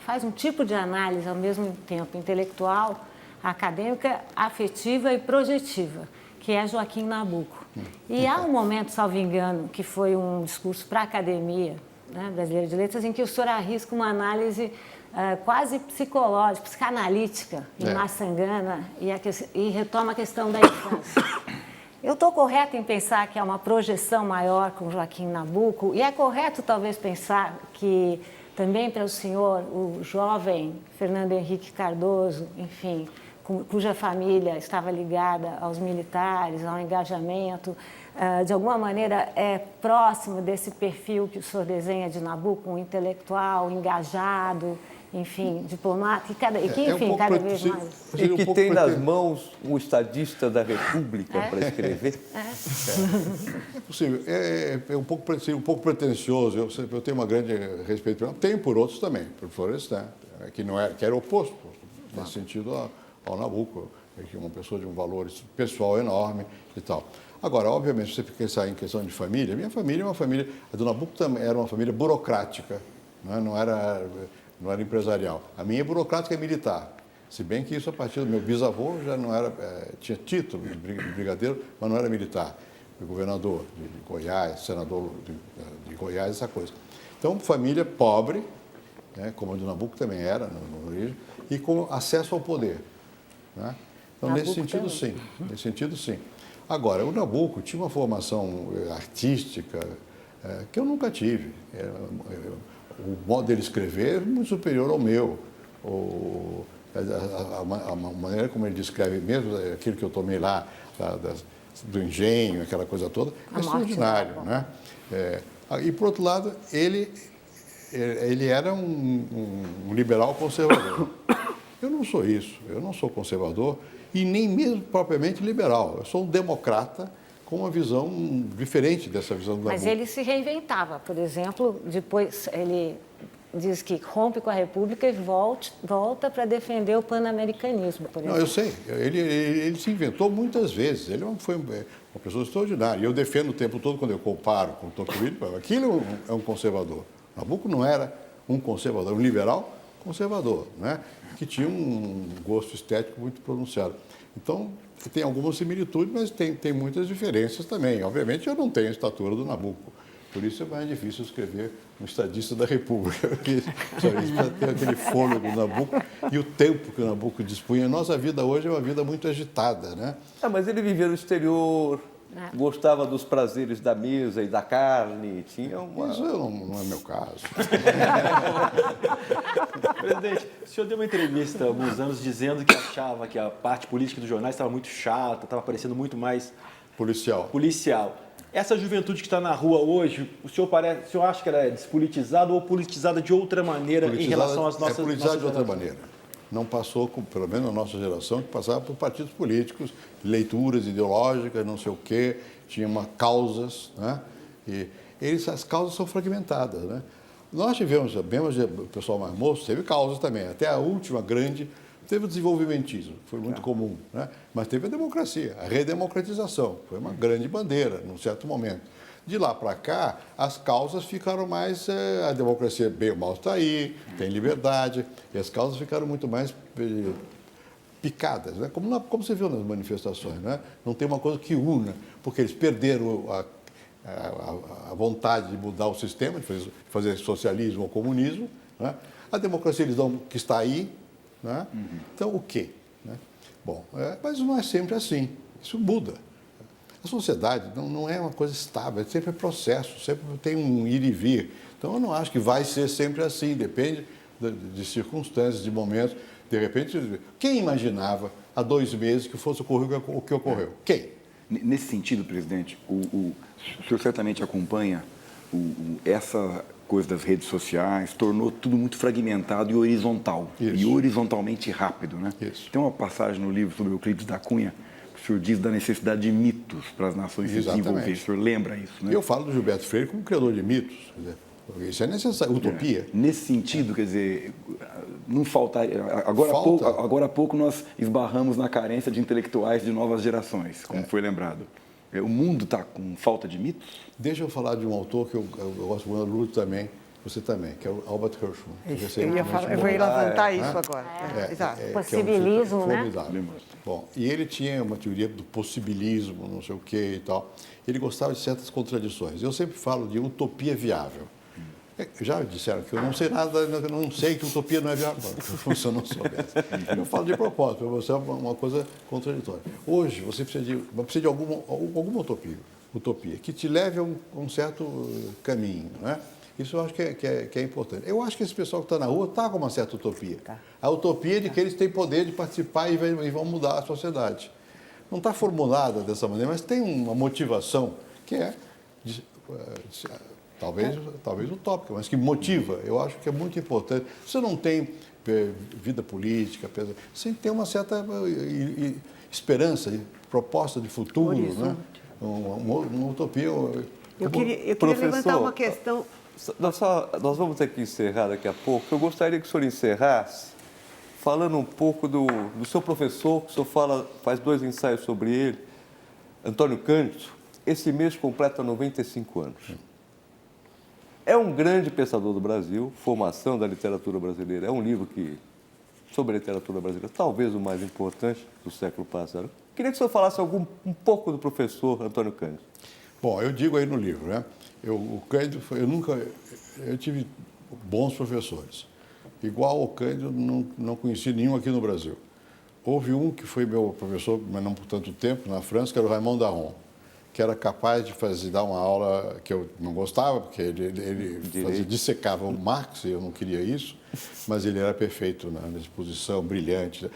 C: faz um tipo de análise ao mesmo tempo intelectual, acadêmica, afetiva e projetiva, que é Joaquim Nabuco. E há um momento, salvo engano, que foi um discurso para a Academia, né, Brasileira de Letras, em que o senhor arrisca uma análise quase psicológica, psicanalítica, em Maçangana, e retoma a questão da infância. Eu estou correta em pensar que há uma projeção maior com Joaquim Nabuco, e é correto talvez pensar que também para o senhor, o jovem Fernando Henrique Cardoso, enfim, cuja família estava ligada aos militares, ao engajamento, de alguma maneira é próximo desse perfil que o senhor desenha de Nabuco, um intelectual engajado, enfim, diplomata, cada vez mais.
A: E que tem nas mãos um estadista da República para escrever.
B: É possível. É um pouco pretensioso. Eu tenho uma grande respeito por ele. Tenho por outros também, por Florestan, que era oposto, nesse sentido, ao Nabuco, que é uma pessoa de um valor pessoal enorme e tal. Agora, obviamente, se você pensar em questão de família, minha família é uma família, a do Nabuco também era uma família burocrática, não era empresarial. A minha é burocrática e militar, se bem que isso a partir do meu bisavô já não era, tinha título de brigadeiro, mas não era militar, foi governador de Goiás, senador de Goiás, essa coisa. Então, família pobre, né, como a do Nabuco também era, no origem, e com acesso ao poder. Né? Então, nesse sentido, sim. Agora, o Nabuco tinha uma formação artística que eu nunca tive. O modo dele escrever é muito superior ao meu. A maneira como ele descreve mesmo, aquilo que eu tomei lá, do engenho, aquela coisa toda, é extraordinário. Né? E, por outro lado, ele era um liberal conservador. Eu não sou isso, eu não sou conservador e nem mesmo propriamente liberal. Eu sou um democrata com uma visão diferente dessa visão do Nabuco.
C: Mas ele se reinventava, por exemplo, depois ele diz que rompe com a República e volta para defender o pan-americanismo, por exemplo.
B: Não, eu sei, ele se inventou muitas vezes, ele foi uma pessoa extraordinária. E eu defendo o tempo todo, quando eu comparo com o Tocqueville, aquilo é um conservador. Nabuco não era um conservador, um liberal conservador, né? Que tinha um gosto estético muito pronunciado. Então, tem algumas similitudes, mas tem muitas diferenças também. Obviamente, eu não tenho a estatura do Nabuco. Por isso é mais difícil escrever um estadista da República, porque para ter aquele fôlego do Nabuco e o tempo que o Nabuco dispunha. A nossa vida hoje é uma vida muito agitada, né?
A: Mas ele vivia no exterior, gostava dos prazeres da mesa e da carne, tinha uma...
B: Isso não é meu caso.
G: Presidente, o senhor deu uma entrevista há alguns anos dizendo que achava que a parte política dos jornais estava muito chata, estava parecendo muito mais... Policial. Essa juventude que está na rua hoje, o senhor acha que ela é despolitizada ou politizada de outra maneira em relação às nossas...
B: É politizada de outra maneira. Não passou, pelo menos na nossa geração, que passava por partidos políticos, leituras ideológicas, não sei o quê, tinha causas, né? E as causas são fragmentadas, né? Nós tivemos, o pessoal mais moço teve causas também, até a última grande, teve o desenvolvimentismo, foi muito comum, né? Mas teve a democracia, a redemocratização, foi uma grande bandeira, num certo momento. De lá para cá, as causas ficaram mais... a democracia, bem ou mal, está aí, tem liberdade, e as causas ficaram muito mais picadas, né? Como você viu nas manifestações, né? Não tem uma coisa que una, porque eles perderam a vontade de mudar o sistema, de fazer socialismo ou comunismo, né? A democracia eles dão que está aí, né? Então, o quê? Né? Bom, mas não é sempre assim, isso muda. A sociedade não é uma coisa estável, sempre é processo, sempre tem um ir e vir. Então, eu não acho que vai ser sempre assim, depende de circunstâncias, de momentos. De repente, quem imaginava há 2 meses que fosse ocorrer o que ocorreu? Quem?
E: Nesse sentido, presidente, o senhor certamente acompanha essa coisa das redes sociais, tornou tudo muito fragmentado e horizontal.
B: Isso.
E: E horizontalmente rápido, né?
B: Isso.
E: Tem uma passagem no livro sobre Euclides da Cunha, que o senhor diz da necessidade de mitos para as nações se desenvolverem. O senhor lembra isso, né?
B: Eu falo do Gilberto Freire como criador de mitos. Quer dizer, isso é necessário. Utopia.
E: Nesse sentido, quer dizer, não faltaria. Agora há pouco nós esbarramos na carência de intelectuais de novas gerações, como foi lembrado. O mundo está com falta de mitos?
B: Deixa eu falar de um autor que eu gosto muito, Lúcio também, você também, que é o Albert Hirschman.
D: Eu vou levantar isso agora. Exato.
C: Possibilismo, né?
B: formidável. Bom, e ele tinha uma teoria do possibilismo, não sei o quê e tal. Ele gostava de certas contradições. Eu sempre falo de utopia viável. Já disseram que eu não sei nada, eu não sei que utopia não é viável. Se eu não soubesse. Eu falo de propósito, para você é uma coisa contraditória. Hoje, você precisa de alguma utopia que te leve a um certo caminho, né? Isso eu acho que é importante. Eu acho que esse pessoal que está na rua está com uma certa utopia. A utopia de que eles têm poder de participar e vão mudar a sociedade. Não está formulada dessa maneira, mas tem uma motivação que é... Talvez utópica, mas que motiva. Eu acho que é muito importante. Você não tem vida política, você tem uma certa esperança, proposta de futuro, né? Uma utopia.
D: Eu queria levantar uma questão.
A: Nós vamos ter que encerrar daqui a pouco. Eu gostaria que o senhor encerrasse falando um pouco do seu professor, que o senhor faz 2 ensaios sobre ele, Antônio Cândido. Esse mês completa 95 anos. É um grande pensador do Brasil, formação da literatura brasileira. É um livro sobre a literatura brasileira, talvez o mais importante do século passado. Queria que o senhor falasse um pouco do professor Antônio Cândido.
B: Bom, eu digo aí no livro, né? O Cândido, eu tive bons professores. Igual ao Cândido, não conheci nenhum aqui no Brasil. Houve um que foi meu professor, mas não por tanto tempo, na França, que era o Raymond Daron, que era capaz de dar uma aula que eu não gostava, porque ele dissecava o Marx, e eu não queria isso, mas ele era perfeito na exposição, brilhante.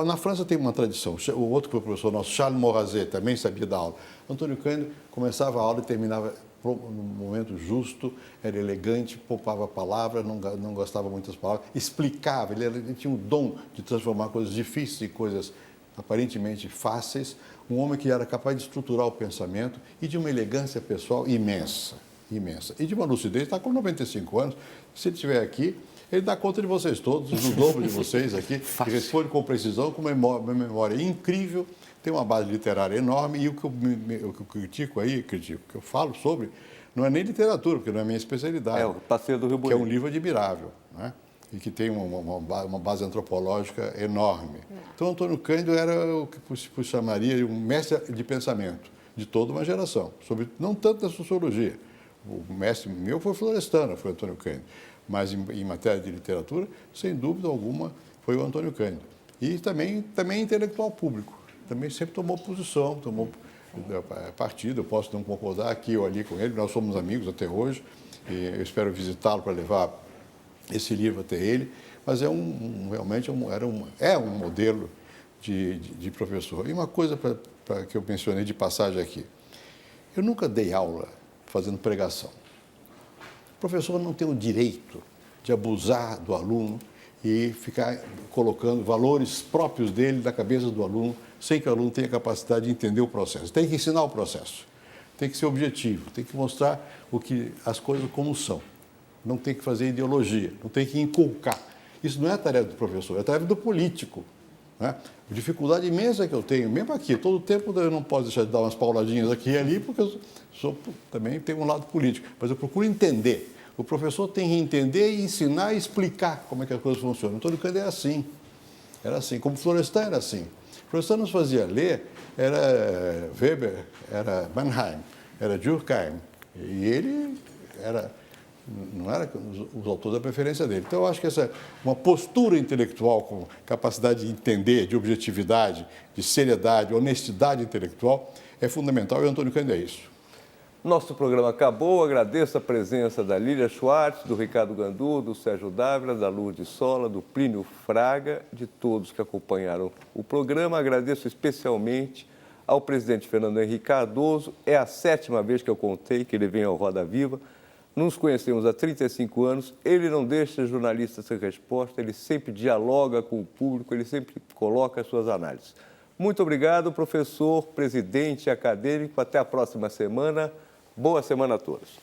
B: Na França tem uma tradição, o outro professor nosso, Charles Morazet, também sabia dar aula. Antônio Cândido começava a aula e terminava no momento justo, era elegante, poupava palavras, não gastava muitas palavras, explicava, ele tinha um dom de transformar coisas difíceis em coisas aparentemente fáceis, um homem que era capaz de estruturar o pensamento e de uma elegância pessoal imensa, imensa. E de uma lucidez, está com 95 anos, se ele estiver aqui, ele dá conta de vocês todos, do dobro de vocês aqui, e responde com precisão, com uma memória incrível, tem uma base literária enorme, e o que eu critico aí, o que eu falo sobre, não é nem literatura, porque não é minha especialidade.
A: O Passeio do Rio Bonito.
B: Que é um livro admirável, né? E que tem uma base antropológica enorme. Então, Antônio Cândido era o que se chamaria de um mestre de pensamento de toda uma geração, não tanto da sociologia. O mestre meu foi Florestan, foi Antônio Cândido. Mas em matéria de literatura, sem dúvida alguma, foi o Antônio Cândido. E também intelectual público. Também sempre tomou posição, tomou partido. Eu posso não concordar aqui ou ali com ele, nós somos amigos até hoje. E eu espero visitá-lo para levar esse livro até ele. Mas realmente é um modelo de professor. E uma coisa que eu mencionei de passagem aqui. Eu nunca dei aula fazendo pregação. O professor não tem o direito de abusar do aluno e ficar colocando valores próprios dele na cabeça do aluno, sem que o aluno tenha capacidade de entender o processo. Tem que ensinar o processo, tem que ser objetivo, tem que mostrar as coisas como são. Não tem que fazer ideologia, não tem que inculcar. Isso não é a tarefa do professor, é a tarefa do político. Né? A dificuldade imensa que eu tenho, mesmo aqui, todo o tempo eu não posso deixar de dar umas pauladinhas aqui e ali, porque eu também tenho um lado político, mas eu procuro entender. O professor tem que entender e ensinar e explicar como é que as coisas funcionam. Antônio Cândido era assim, como Florestan era assim. Florestan nos fazia ler, era Weber, era Mannheim, era Durkheim, e ele era Não era os autores da preferência dele. Então, eu acho que essa uma postura intelectual com capacidade de entender, de objetividade, de seriedade, honestidade intelectual é fundamental e o Antônio Cândido é isso.
A: Nosso programa acabou. Agradeço a presença da Lília Schwartz, do Ricardo Gandu, do Sérgio Dávila, da Lourdes Sola, do Plínio Fraga, de todos que acompanharam o programa. Agradeço especialmente ao presidente Fernando Henrique Cardoso. É a 7ª vez que eu contei que ele vem ao Roda Viva. Nos conhecemos há 35 anos. Ele não deixa jornalista sem resposta, ele sempre dialoga com o público, ele sempre coloca as suas análises. Muito obrigado, professor, presidente acadêmico. Até a próxima semana. Boa semana a todos.